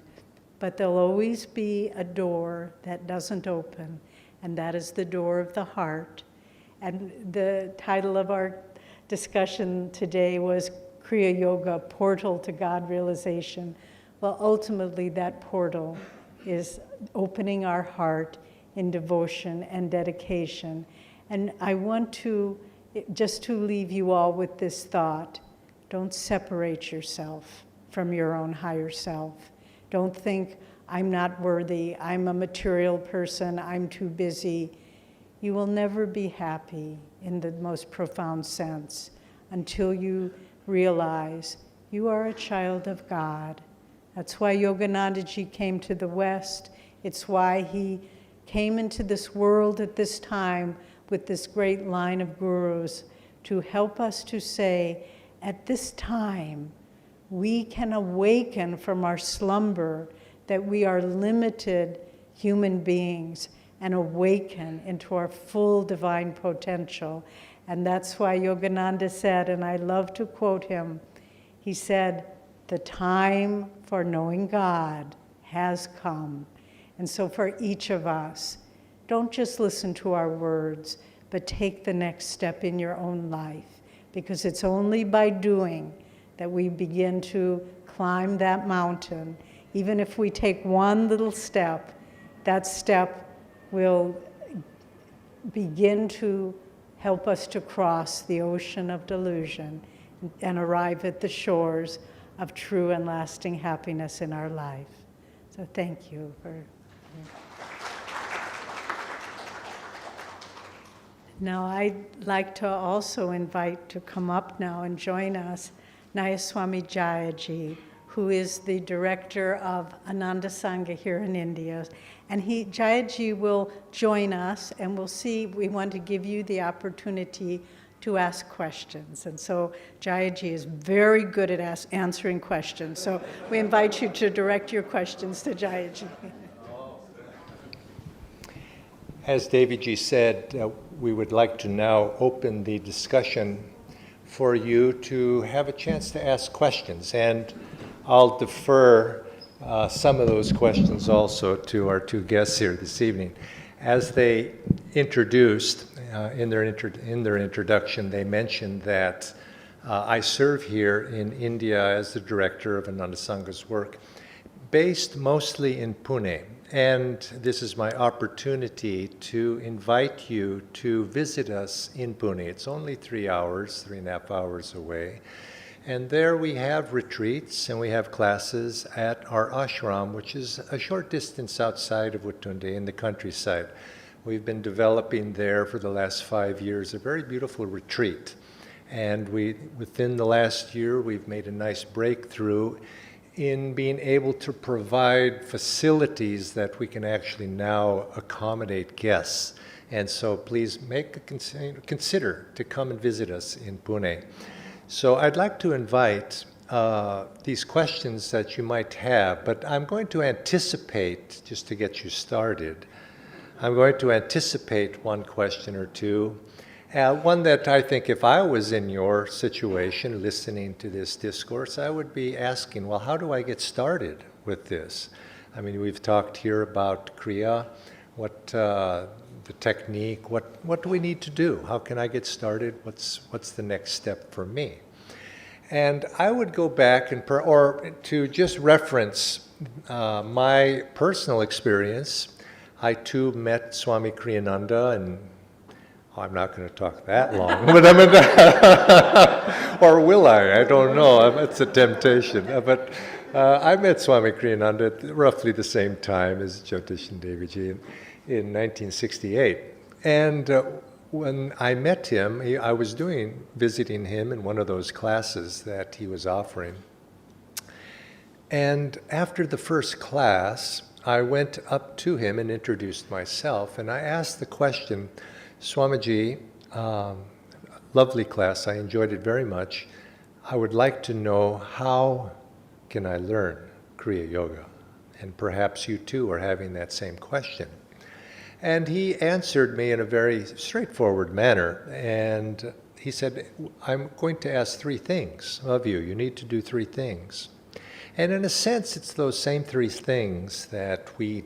but there'll always be a door that doesn't open, and that is the door of the heart. And the title of our discussion today was Kriya Yoga, Portal to God Realization. Well, ultimately, that portal is opening our heart in devotion and dedication. And I want to leave you all with this thought. Don't separate yourself from your own higher self. Don't think, I'm not worthy, I'm a material person, I'm too busy. You will never be happy in the most profound sense until you realize you are a child of God. That's why Yoganandaji came to the West. It's why he came into this world at this time with this great line of gurus to help us to say, at this time, we can awaken from our slumber that we are limited human beings and awaken into our full divine potential. And that's why Yogananda said, and I love to quote him, he said, the time for knowing God has come. And so for each of us, don't just listen to our words, but take the next step in your own life, because it's only by doing that we begin to climb that mountain. Even if we take one little step, that step will begin to help us to cross the ocean of delusion and arrive at the shores of true and lasting happiness in our life. So thank you for. Now I'd like to also invite to come up now and join us Nayaswamis Jyotish, who is the director of Ananda Sangha here in India. And Jyotish will join us, and we want to give you the opportunity to ask questions. And so Jyotish is very good at answering questions. So we invite you to direct your questions to Jyotish. As Daviji said, we would like to now open the discussion for you to have a chance to ask questions. And I'll defer some of those questions also to our two guests here this evening. As they introduced, in their introduction, they mentioned that I serve here in India as the director of Ananda Sangha's work, based mostly in Pune. And this is my opportunity to invite you to visit us in Pune. It's only 3 hours, 3.5 hours away. And there we have retreats and we have classes at our ashram, which is a short distance outside of Uttunde in the countryside. We've been developing there for the last 5 years a very beautiful retreat. And within the last year, we've made a nice breakthrough in being able to provide facilities that we can actually now accommodate guests. And so please consider to come and visit us in Pune. So I'd like to invite these questions that you might have, but I'm going to anticipate, just to get you started, I'm going to anticipate one question or two. One that I think if I was in your situation listening to this discourse, I would be asking, well, how do I get started with this? I mean, we've talked here about Kriya, what the technique, what do we need to do? How can I get started? What's the next step for me? And I would go back or to just reference my personal experience. I too met Swami Kriyananda, and I'm not going to talk that long, but or will I? I don't know. It's a temptation. But I met Swami Kriyananda at roughly the same time as Jyotish and Devi in 1968. And when I met him, I was visiting him in one of those classes that he was offering. And after the first class, I went up to him and introduced myself, and I asked the question, Swamiji, lovely class, I enjoyed it very much. I would like to know, how can I learn Kriya Yoga? And perhaps you too are having that same question. And he answered me in a very straightforward manner. And he said, I'm going to ask 3 things of you. You need to do 3 things. And in a sense, it's those same 3 things that we,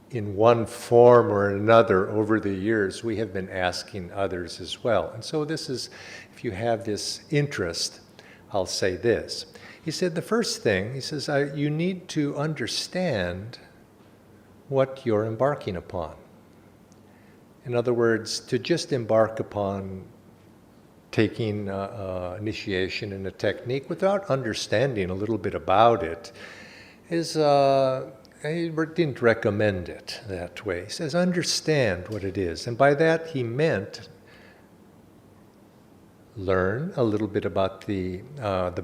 in one form or another over the years, we have been asking others as well. And so this is, if you have this interest, I'll say this. He said the first thing, he says, you need to understand what you're embarking upon. In other words, to just embark upon taking initiation in a technique without understanding a little bit about it is he didn't recommend it that way. He says, understand what it is. And by that, he meant learn a little bit about the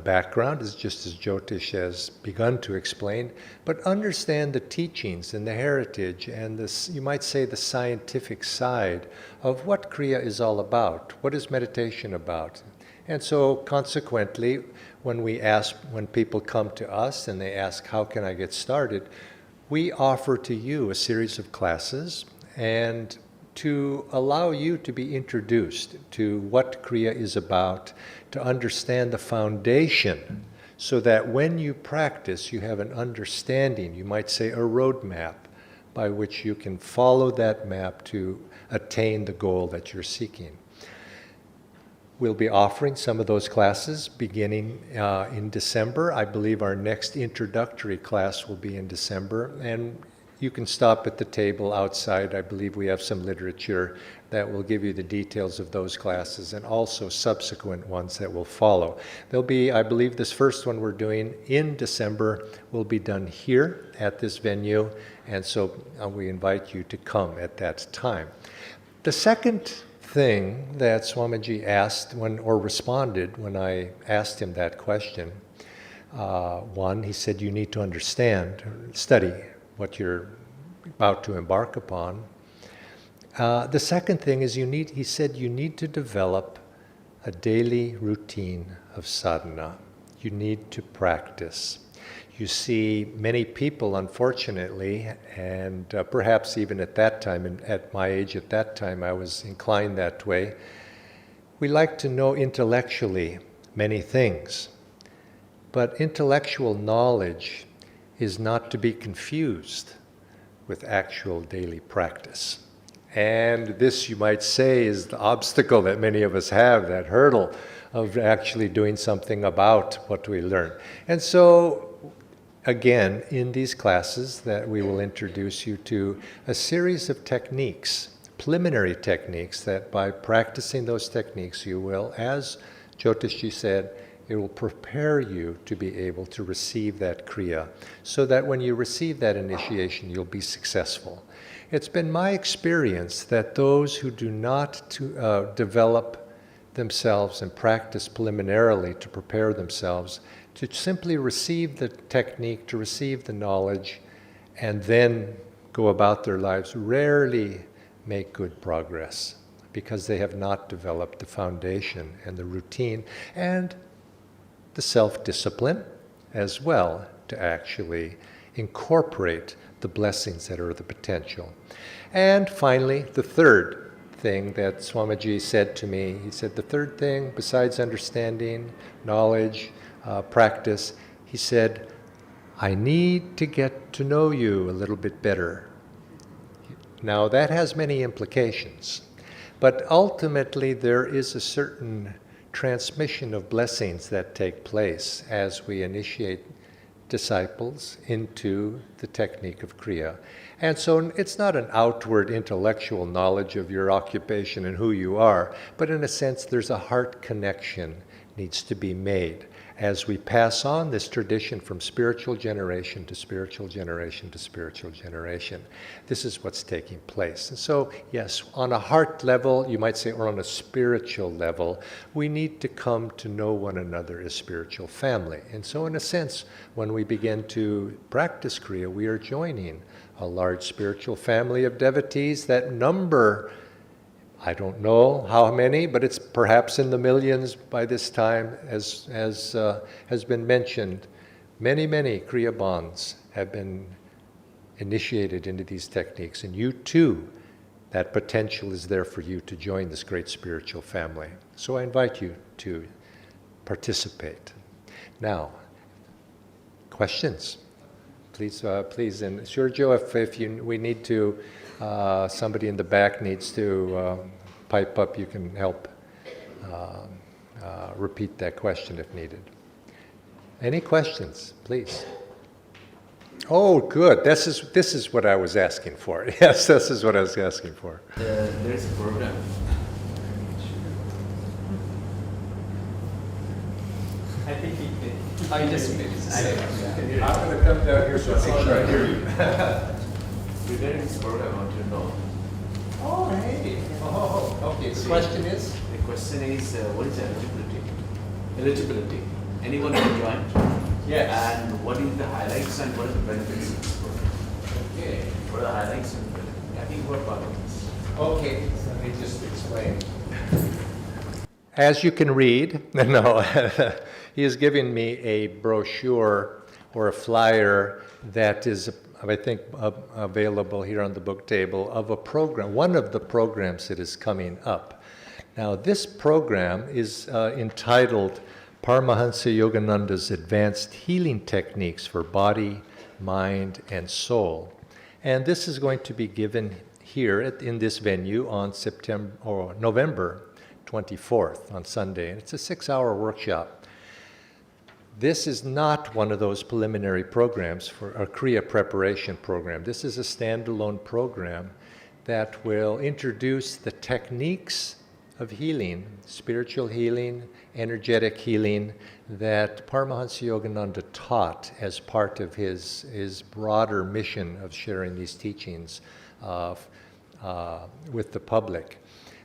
background, just as Jyotish has begun to explain, but understand the teachings and the heritage and this, you might say, the scientific side of what Kriya is all about. What is meditation about? And so consequently, when people come to us and they ask, how can I get started? We offer to you a series of classes and to allow you to be introduced to what Kriya is about, to understand the foundation, so that when you practice, you have an understanding, you might say a roadmap, by which you can follow that map to attain the goal that you're seeking. We'll be offering some of those classes beginning in December. I believe our next introductory class will be in December, and you can stop at the table outside. I believe we have some literature that will give you the details of those classes and also subsequent ones that will follow. There'll be, I believe this first one we're doing in December will be done here at this venue, and so we invite you to come at that time. The second thing that Swamiji asked or responded when I asked him that question, one, he said, you need to understand, study what you're about to embark upon. The second thing is he said you need to develop a daily routine of sadhana. You need to practice. You see many people, unfortunately, and perhaps even at that time, and at my age at that time, I was inclined that way. We like to know intellectually many things, but intellectual knowledge is not to be confused with actual daily practice. And this, you might say, is the obstacle that many of us have, that hurdle of actually doing something about what we learn. And so, again, in these classes that we will introduce you to a series of techniques, preliminary techniques, that by practicing those techniques you will, as Jyotishji said, it will prepare you to be able to receive that Kriya, so that when you receive that initiation, you'll be successful. It's been my experience that those who do not develop themselves and practice preliminarily to prepare themselves, to simply receive the technique, to receive the knowledge, and then go about their lives, rarely make good progress, because they have not developed the foundation and the routine and the self-discipline as well to actually incorporate the blessings that are the potential. And finally, the third thing that Swamiji said to me, he said the third thing, besides understanding, knowledge, practice, he said, I need to get to know you a little bit better. Now that has many implications, but ultimately there is a certain transmission of blessings that take place as we initiate disciples into the technique of Kriya. And so it's not an outward intellectual knowledge of your occupation and who you are, but in a sense there's a heart connection needs to be made as we pass on this tradition from spiritual generation to spiritual generation to spiritual generation. This is what's taking place. And so, yes, on a heart level, you might say, or on a spiritual level, we need to come to know one another as spiritual family. And so, in a sense, when we begin to practice Kriya, we are joining a large spiritual family of devotees that number, I don't know how many, but it's perhaps in the millions by this time, as has been mentioned. Many, many Kriya bonds have been initiated into these techniques, and you too, that potential is there for you to join this great spiritual family. So I invite you to participate. Now, questions? Please, and Sergio, if we need to, somebody in the back needs to pipe up, you can help repeat that question if needed. Any questions, please? Oh, good. This is what I was asking for. Yes, this is what I was asking for. There's a program. I think he did. I just made it. I'm going to come down here so I make sure I hear you. Regarding this program, I want to know. Oh, hey. Oh, okay. The question is? The question is, what is eligibility? Eligibility. Anyone can join? Yes. And what is the highlights and what are the benefits of this program? Okay. What are the highlights and benefits? I think what part of this? Okay, let me just explain. As you can read, no, he is giving me a brochure or a flyer that is, I think, available here on the book table of a program, one of the programs that is coming up. Now, this program is entitled Paramahansa Yogananda's Advanced Healing Techniques for Body, Mind, and Soul. And this is going to be given here in this venue on November 24th on Sunday. And it's a 6-hour workshop. This is not one of those preliminary programs for a Kriya preparation program. This is a standalone program that will introduce the techniques of healing, spiritual healing, energetic healing, that Paramahansa Yogananda taught as part of his broader mission of sharing these teachings with the public.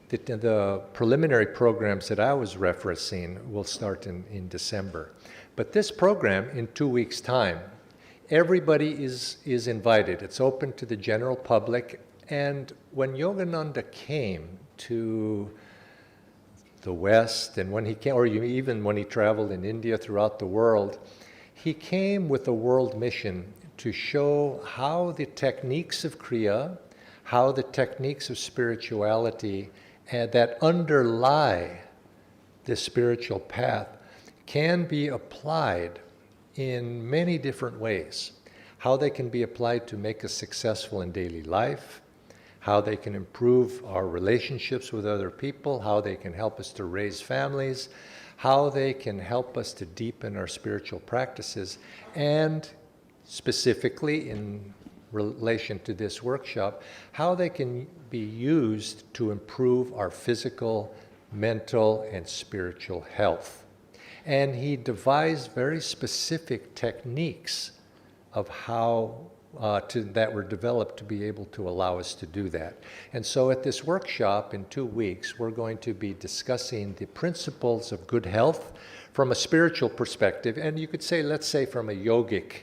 The preliminary programs that I was referencing will start in December. But this program, in 2 weeks' time, everybody is invited. It's open to the general public. And when Yogananda came to the West, and when he came, or even when he traveled in India throughout the world, He came with a world mission to show how the techniques of Kriya, how the techniques of spirituality that underlie this spiritual path can be applied in many different ways. How they can be applied to make us successful in daily life, how they can improve our relationships with other people, how they can help us to raise families, how they can help us to deepen our spiritual practices, and specifically in relation to this workshop, how they can be used to improve our physical, mental, and spiritual health. And he devised very specific techniques of how that were developed to be able to allow us to do that. And so at this workshop in 2 weeks, we're going to be discussing the principles of good health from a spiritual perspective, and you could say, let's say, from a yogic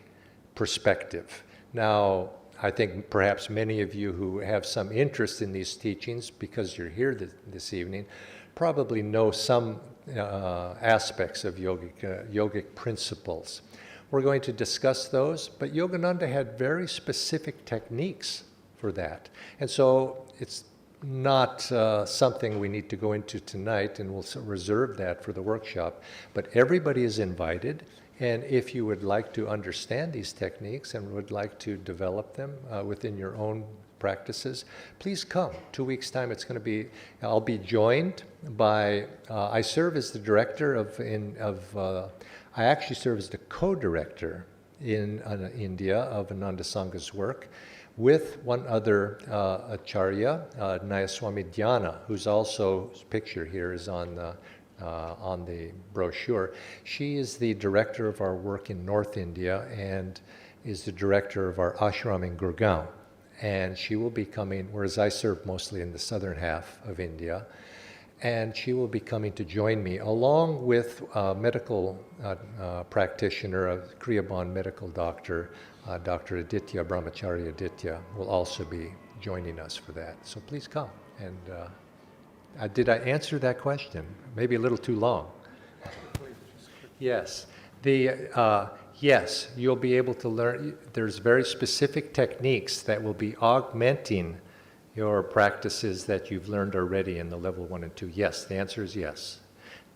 perspective. Now, I think perhaps many of you who have some interest in these teachings, because you're here this evening, probably know some aspects of yogic principles. We're going to discuss those, but Yogananda had very specific techniques for that. And so it's not something we need to go into tonight, and we'll reserve that for the workshop. But everybody is invited, and if you would like to understand these techniques and would like to develop them within your own practices, please come. 2 weeks' time, I'll be joined by, I serve as the director I actually serve as the co-director in India of Ananda Sangha's work with one other acharya, Nayaswamis Jyotish, who's also, his picture here is on the brochure. She is the director of our work in North India and is the director of our ashram in Gurgaon. And she will be coming, whereas I serve mostly in the southern half of India, and she will be coming to join me, along with a medical practitioner, a Kriya-Bond medical doctor, Dr. Aditya, Brahmacharya Aditya, will also be joining us for that. So please come. And did I answer that question? Maybe a little too long. Yes. Yes, you'll be able to learn. There's very specific techniques that will be augmenting your practices that you've learned already in the level 1 and 2? Yes, the answer is yes.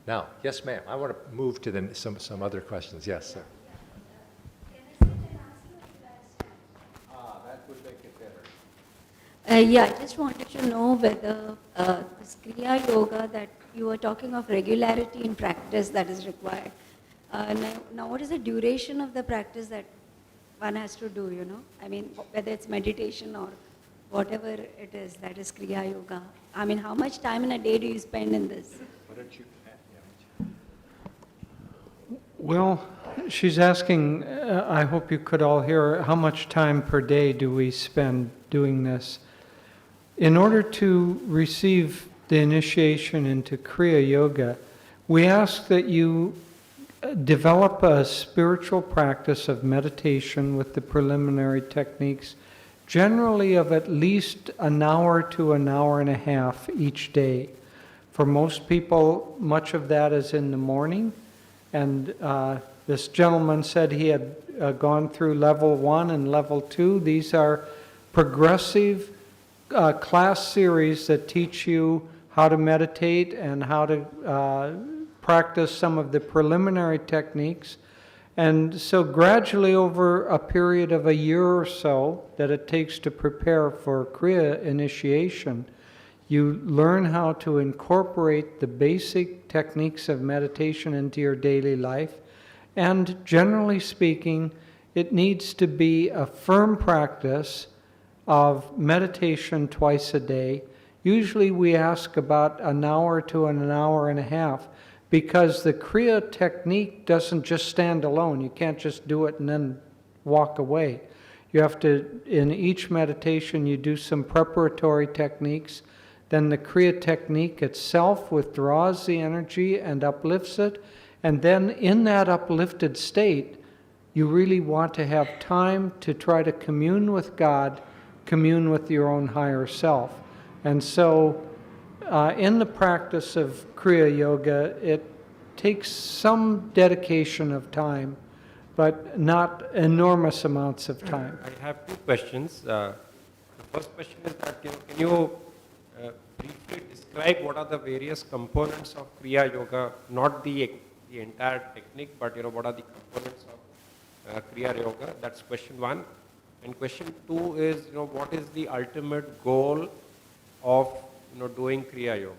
Now, yes, ma'am. I want to move to some other questions. Yes, sir. Can I sit and ask you or should I stand? That would make it better. Yeah, I just wanted to know whether this Kriya Yoga that you were talking of regularity in practice that is required. Now, what is the duration of the practice that one has to do, I mean, whether it's meditation or whatever it is that is Kriya Yoga. I mean, how much time in a day do you spend in this? Why don't you? Well, she's asking, I hope you could all hear, how much time per day do we spend doing this? In order to receive the initiation into Kriya Yoga, we ask that you develop a spiritual practice of meditation with the preliminary techniques, generally of at least an hour to an hour and a half each day. For most people, much of that is in the morning. And this gentleman said he had gone through level 1 and level 2. These are progressive class series that teach you how to meditate and how to practice some of the preliminary techniques. And so gradually over a period of a year or so that it takes to prepare for Kriya initiation, you learn how to incorporate the basic techniques of meditation into your daily life. And generally speaking, it needs to be a firm practice of meditation twice a day. Usually we ask about an hour to an hour and a half, because the Kriya technique doesn't just stand alone. You can't just do it and then walk away. You have to, in each meditation, you do some preparatory techniques. Then the Kriya technique itself withdraws the energy and uplifts it. And then in that uplifted state, you really want to have time to try to commune with God, commune with your own higher self. And so in the practice of Kriya Yoga, it takes some dedication of time but not enormous amounts of time. I have two questions. The first question is that can you briefly describe what are the various components of Kriya Yoga, not the entire technique, but what are the components of Kriya Yoga? That's question one. And question two is, what is the ultimate goal of doing Kriya Yoga?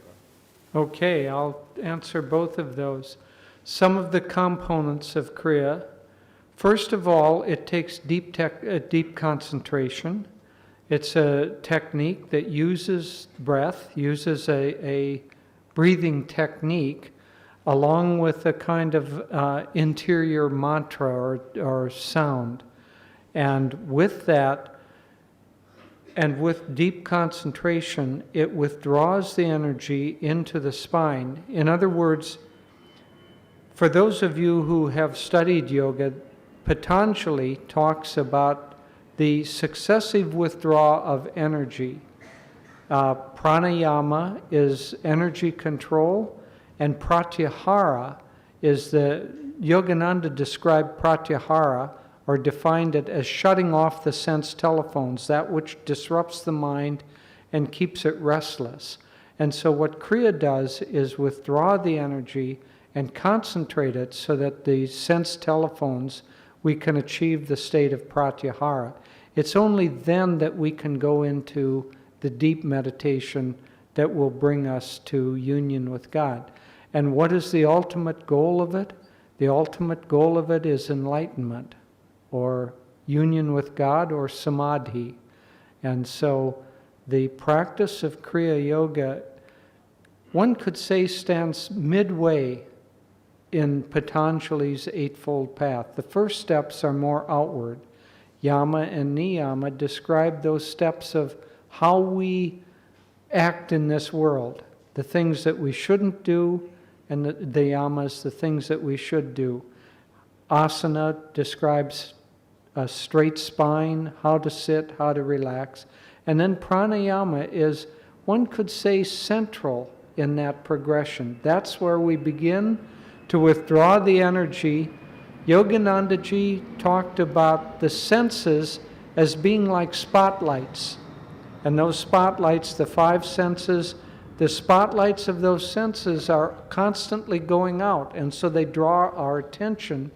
Okay, I'll answer both of those. Some of the components of Kriya. First of all, it takes deep concentration. It's a technique that uses breath, uses a breathing technique, along with a kind of interior mantra or sound. And with that, and with deep concentration, it withdraws the energy into the spine. In other words, for those of you who have studied yoga, Patanjali talks about the successive withdrawal of energy. Pranayama is energy control, and pratyahara is Yogananda described pratyahara, or defined it as shutting off the sense telephones, that which disrupts the mind and keeps it restless. And so what Kriya does is withdraw the energy and concentrate it so that the sense telephones, we can achieve the state of pratyahara. It's only then that we can go into the deep meditation that will bring us to union with God. And what is the ultimate goal of it? The ultimate goal of it is enlightenment, or union with God, or samadhi. And so the practice of Kriya Yoga, one could say, stands midway in Patanjali's Eightfold Path. The first steps are more outward. Yama and Niyama describe those steps of how we act in this world, the things that we shouldn't do, and the yamas, the things that we should do. Asana describes a straight spine, how to sit, how to relax. And then pranayama is, one could say, central in that progression. That's where we begin to withdraw the energy. Yoganandaji talked about the senses as being like spotlights. And those spotlights, the five senses, the spotlights of those senses are constantly going out. And so they draw our attention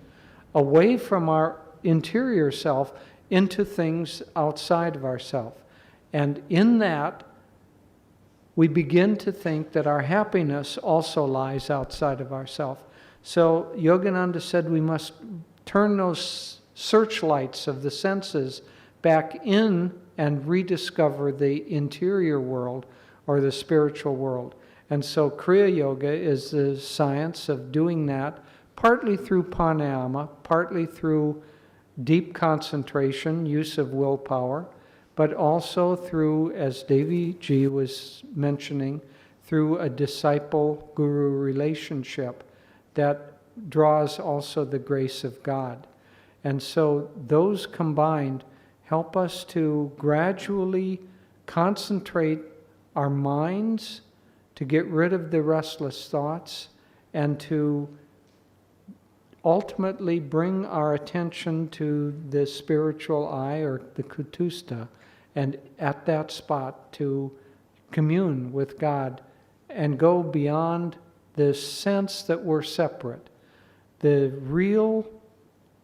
away from our interior self into things outside of ourself. And in that, we begin to think that our happiness also lies outside of ourself. So Yogananda said we must turn those searchlights of the senses back in and rediscover the interior world, or the spiritual world. And so Kriya Yoga is the science of doing that, partly through pranayama, partly through deep concentration, use of willpower, but also through, as Devi Ji was mentioning, through a disciple-guru relationship that draws also the grace of God. And so those combined help us to gradually concentrate our minds, to get rid of the restless thoughts, and to ultimately bring our attention to the spiritual eye, or the kutusta, and at that spot to commune with God and go beyond the sense that we're separate. The real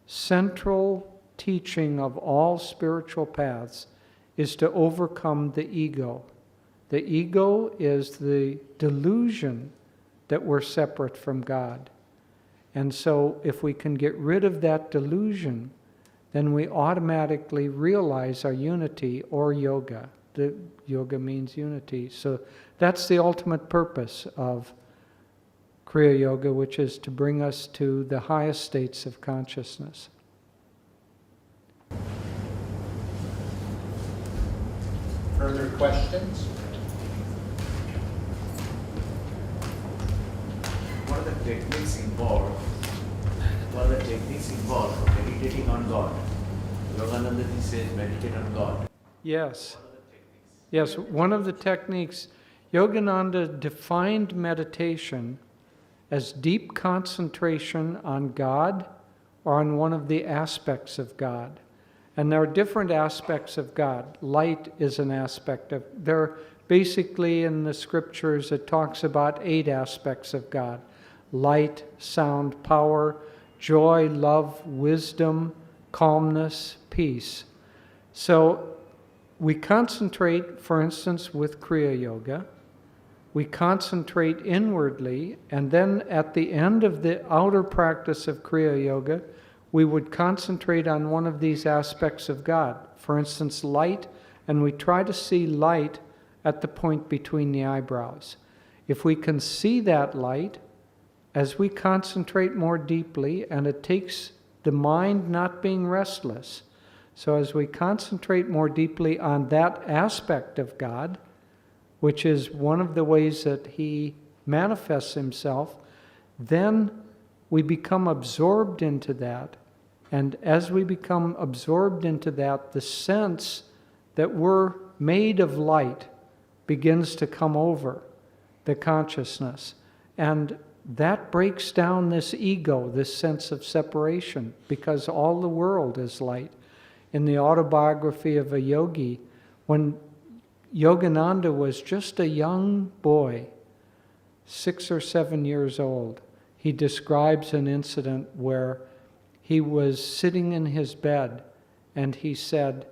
central teaching of all spiritual paths is to overcome the ego. The ego is the delusion that we're separate from God. And so if we can get rid of that delusion, then we automatically realize our unity, or yoga. The yoga means unity. So that's the ultimate purpose of Kriya Yoga, which is to bring us to the highest states of consciousness. Further questions? What are the techniques involved? What are the techniques involved for meditating on God? Yogananda says meditate on God. Yes. Yes, one of the techniques, Yogananda defined meditation as deep concentration on God or on one of the aspects of God. And there are different aspects of God. Light is an aspect of, there basically in the scriptures it talks about 8 aspects of God. Light, sound, power, joy, love, wisdom, calmness, peace. So we concentrate, for instance, with Kriya Yoga, we concentrate inwardly, and then at the end of the outer practice of Kriya Yoga, we would concentrate on one of these aspects of God. For instance, light, and we try to see light at the point between the eyebrows. If we can see that light, as we concentrate more deeply, and it takes the mind not being restless, so as we concentrate more deeply on that aspect of God, which is one of the ways that He manifests Himself, then we become absorbed into that. And as we become absorbed into that, the sense that we're made of light begins to come over the consciousness. And that breaks down this ego, this sense of separation, because all the world is light. In the autobiography of a yogi, when Yogananda was just a young boy, 6 or 7 years old, he describes an incident where he was sitting in his bed and he said,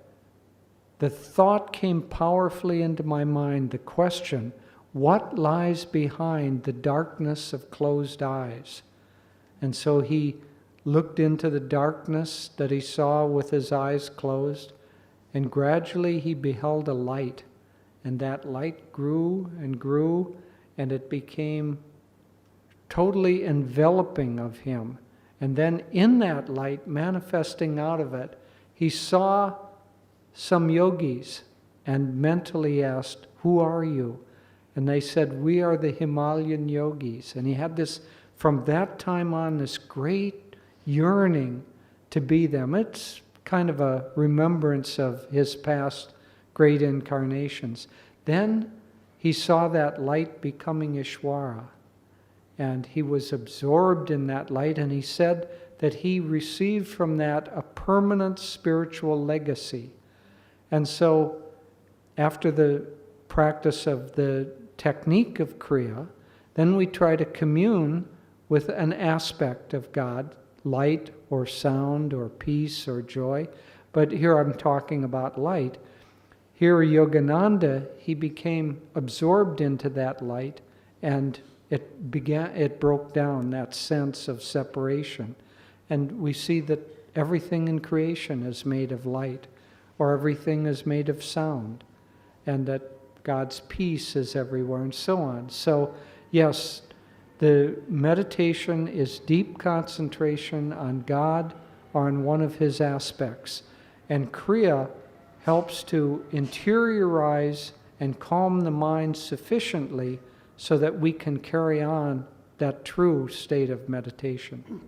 the thought came powerfully into my mind, the question, what lies behind the darkness of closed eyes? And so he looked into the darkness that he saw with his eyes closed, and gradually he beheld a light. And that light grew and grew, and it became totally enveloping of him. And then in that light, manifesting out of it, he saw some yogis and mentally asked, who are you? And they said, we are the Himalayan yogis. And he had this, from that time on, this great yearning to be them. It's kind of a remembrance of his past great incarnations. Then he saw that light becoming Ishwara, and he was absorbed in that light, and he said that he received from that a permanent spiritual legacy. And so after the practice of the technique of Kriya, then we try to commune with an aspect of God, light or sound or peace or joy. But here I'm talking about light. Here Yogananda, he became absorbed into that light, and it broke down that sense of separation. And we see that everything in creation is made of light, or everything is made of sound, and that God's peace is everywhere, and so on. So, yes, the meditation is deep concentration on God or on one of His aspects. And Kriya helps to interiorize and calm the mind sufficiently so that we can carry on that true state of meditation.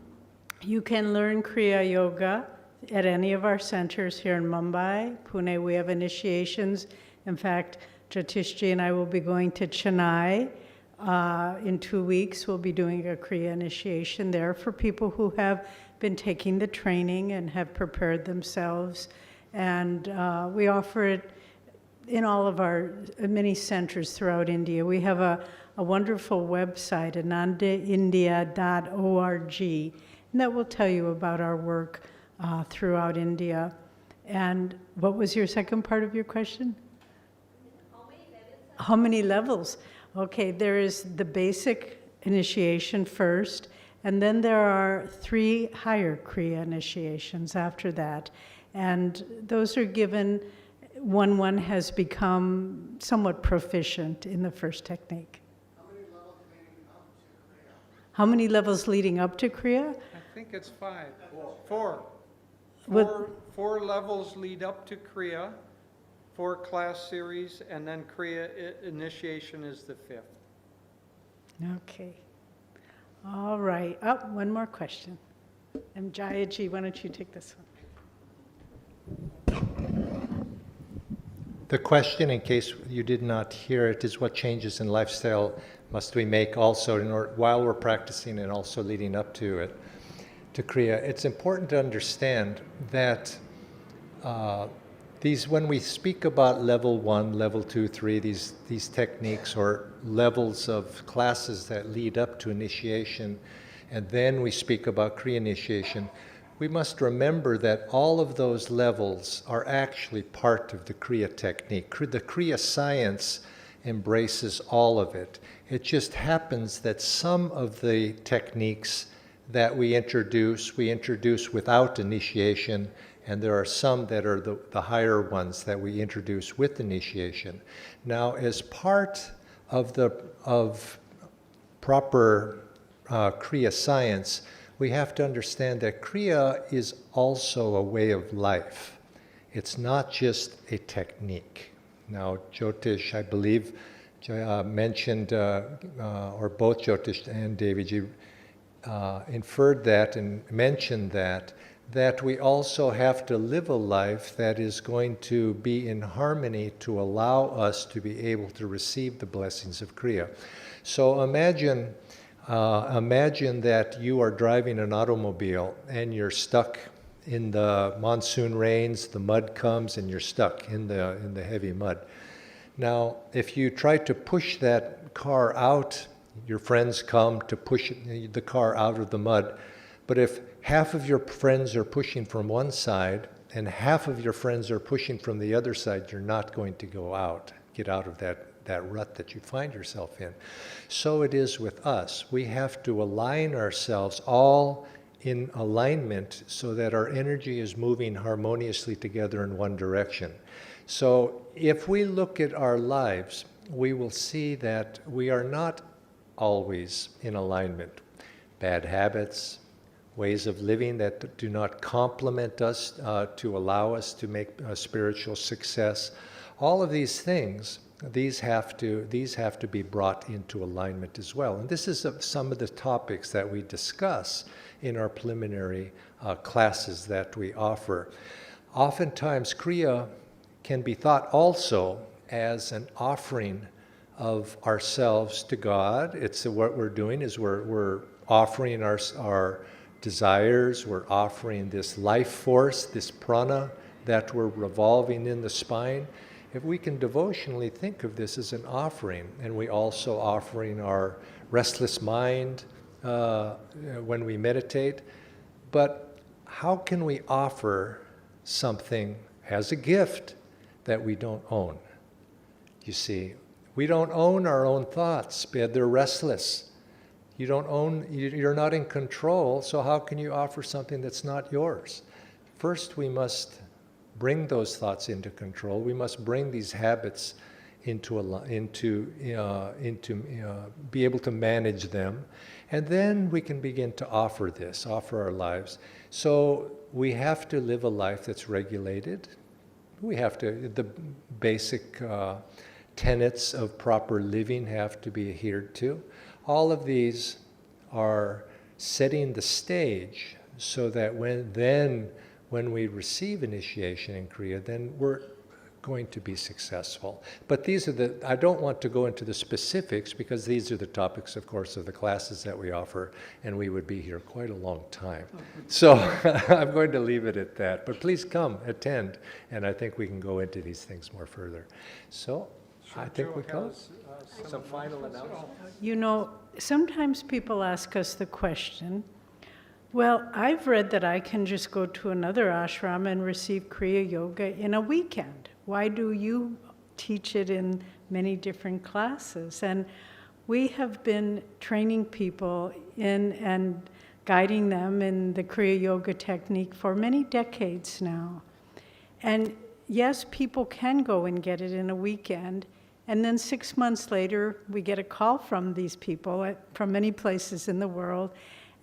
You can learn Kriya Yoga at any of our centers here in Mumbai. Pune, we have initiations. In fact, Jyotishji and I will be going to Chennai in 2 weeks. We'll be doing a Kriya initiation there for people who have been taking the training and have prepared themselves. And we offer it in all of our many centers throughout India. We have a wonderful website, anandaindia.org, and that will tell you about our work throughout India. And what was your second part of your question? How many levels? Okay, there is the basic initiation first, and then there are 3 higher Kriya initiations after that. And those are given when one has become somewhat proficient in the first technique. How many levels leading up to Kriya? I think it's 5. 4. What- 4 levels lead up to Kriya, 4 class series, and then Kriya initiation is the 5th. Okay. All right. Oh, one more question. And Jayaji, why don't you take this one? The question, in case you did not hear it, is what changes in lifestyle must we make also while we're practicing and also leading up to it, to Kriya, it's important to understand that when we speak about level 1, level 2, 3, these techniques or levels of classes that lead up to initiation, and then we speak about Kriya initiation, we must remember that all of those levels are actually part of the Kriya technique. The Kriya science embraces all of it. It just happens that some of the techniques that we introduce without initiation, and there are some that are the higher ones that we introduce with initiation. Now, as part of proper Kriya science, we have to understand that Kriya is also a way of life. It's not just a technique. Now, Jyotish, I believe, mentioned, or both Jyotish and Devi inferred that and mentioned that we also have to live a life that is going to be in harmony to allow us to be able to receive the blessings of Kriya. So imagine that you are driving an automobile and you're stuck in the monsoon rains, the mud comes and you're stuck in the heavy mud. Now, if you try to push that car out, your friends come to push the car out of the mud, but if half of your friends are pushing from one side and half of your friends are pushing from the other side, you're not going to get out of that rut that you find yourself in. So it is with us. We have to align ourselves all in alignment so that our energy is moving harmoniously together in one direction. So if we look at our lives, we will see that we are not always in alignment. Bad habits, ways of living that do not complement us to allow us to make spiritual success. All of these things, these have to be brought into alignment as well. And this is some of the topics that we discuss in our preliminary classes that we offer. Oftentimes, Kriya can be thought also as an offering of ourselves to God. It's what we're doing is we're offering our desires, we're offering this life force, this prana that we're revolving in the spine. If we can devotionally think of this as an offering, and we also offering our restless mind when we meditate, but how can we offer something as a gift that we don't own? You see, we don't own our own thoughts, but they're restless. You're not in control, so how can you offer something that's not yours? First, we must bring those thoughts into control. We must bring these habits into be able to manage them, and then we can begin to offer our lives. So we have to live a life that's regulated. The basic tenets of proper living have to be adhered to. All of these are setting the stage so that when we receive initiation in Kriya, then we're going to be successful. But I don't want to go into the specifics because these are the topics, of course, of the classes that we offer, and we would be here quite a long time. So I'm going to leave it at that. But please come, attend, and I think we can go into these things more further. So I think we close. Some final announcements. You know, sometimes people ask us the question, well, I've read that I can just go to another ashram and receive Kriya Yoga in a weekend. Why do you teach it in many different classes? And we have been training people in and guiding them in the Kriya Yoga technique for many decades now. And yes, people can go and get it in a weekend. And then 6 months later, we get a call from these people from many places in the world.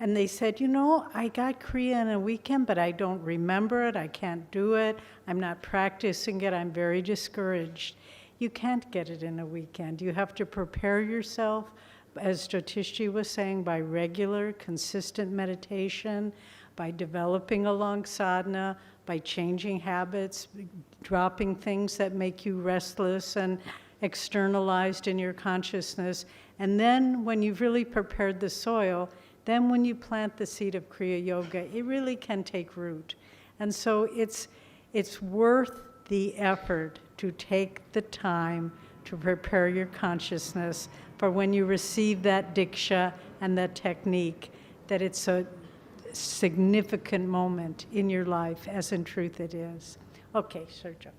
And they said, you know, I got Kriya in a weekend, but I don't remember it. I can't do it. I'm not practicing it. I'm very discouraged. You can't get it in a weekend. You have to prepare yourself, as Jyotish was saying, by regular, consistent meditation, by developing a long sadhana, by changing habits, dropping things that make you restless and externalized in your consciousness. And then when you've really prepared the soil, then when you plant the seed of Kriya Yoga, it really can take root. And so it's worth the effort to take the time to prepare your consciousness for when you receive that diksha and that technique, that it's a significant moment in your life, as in truth it is. Okay, Sergio.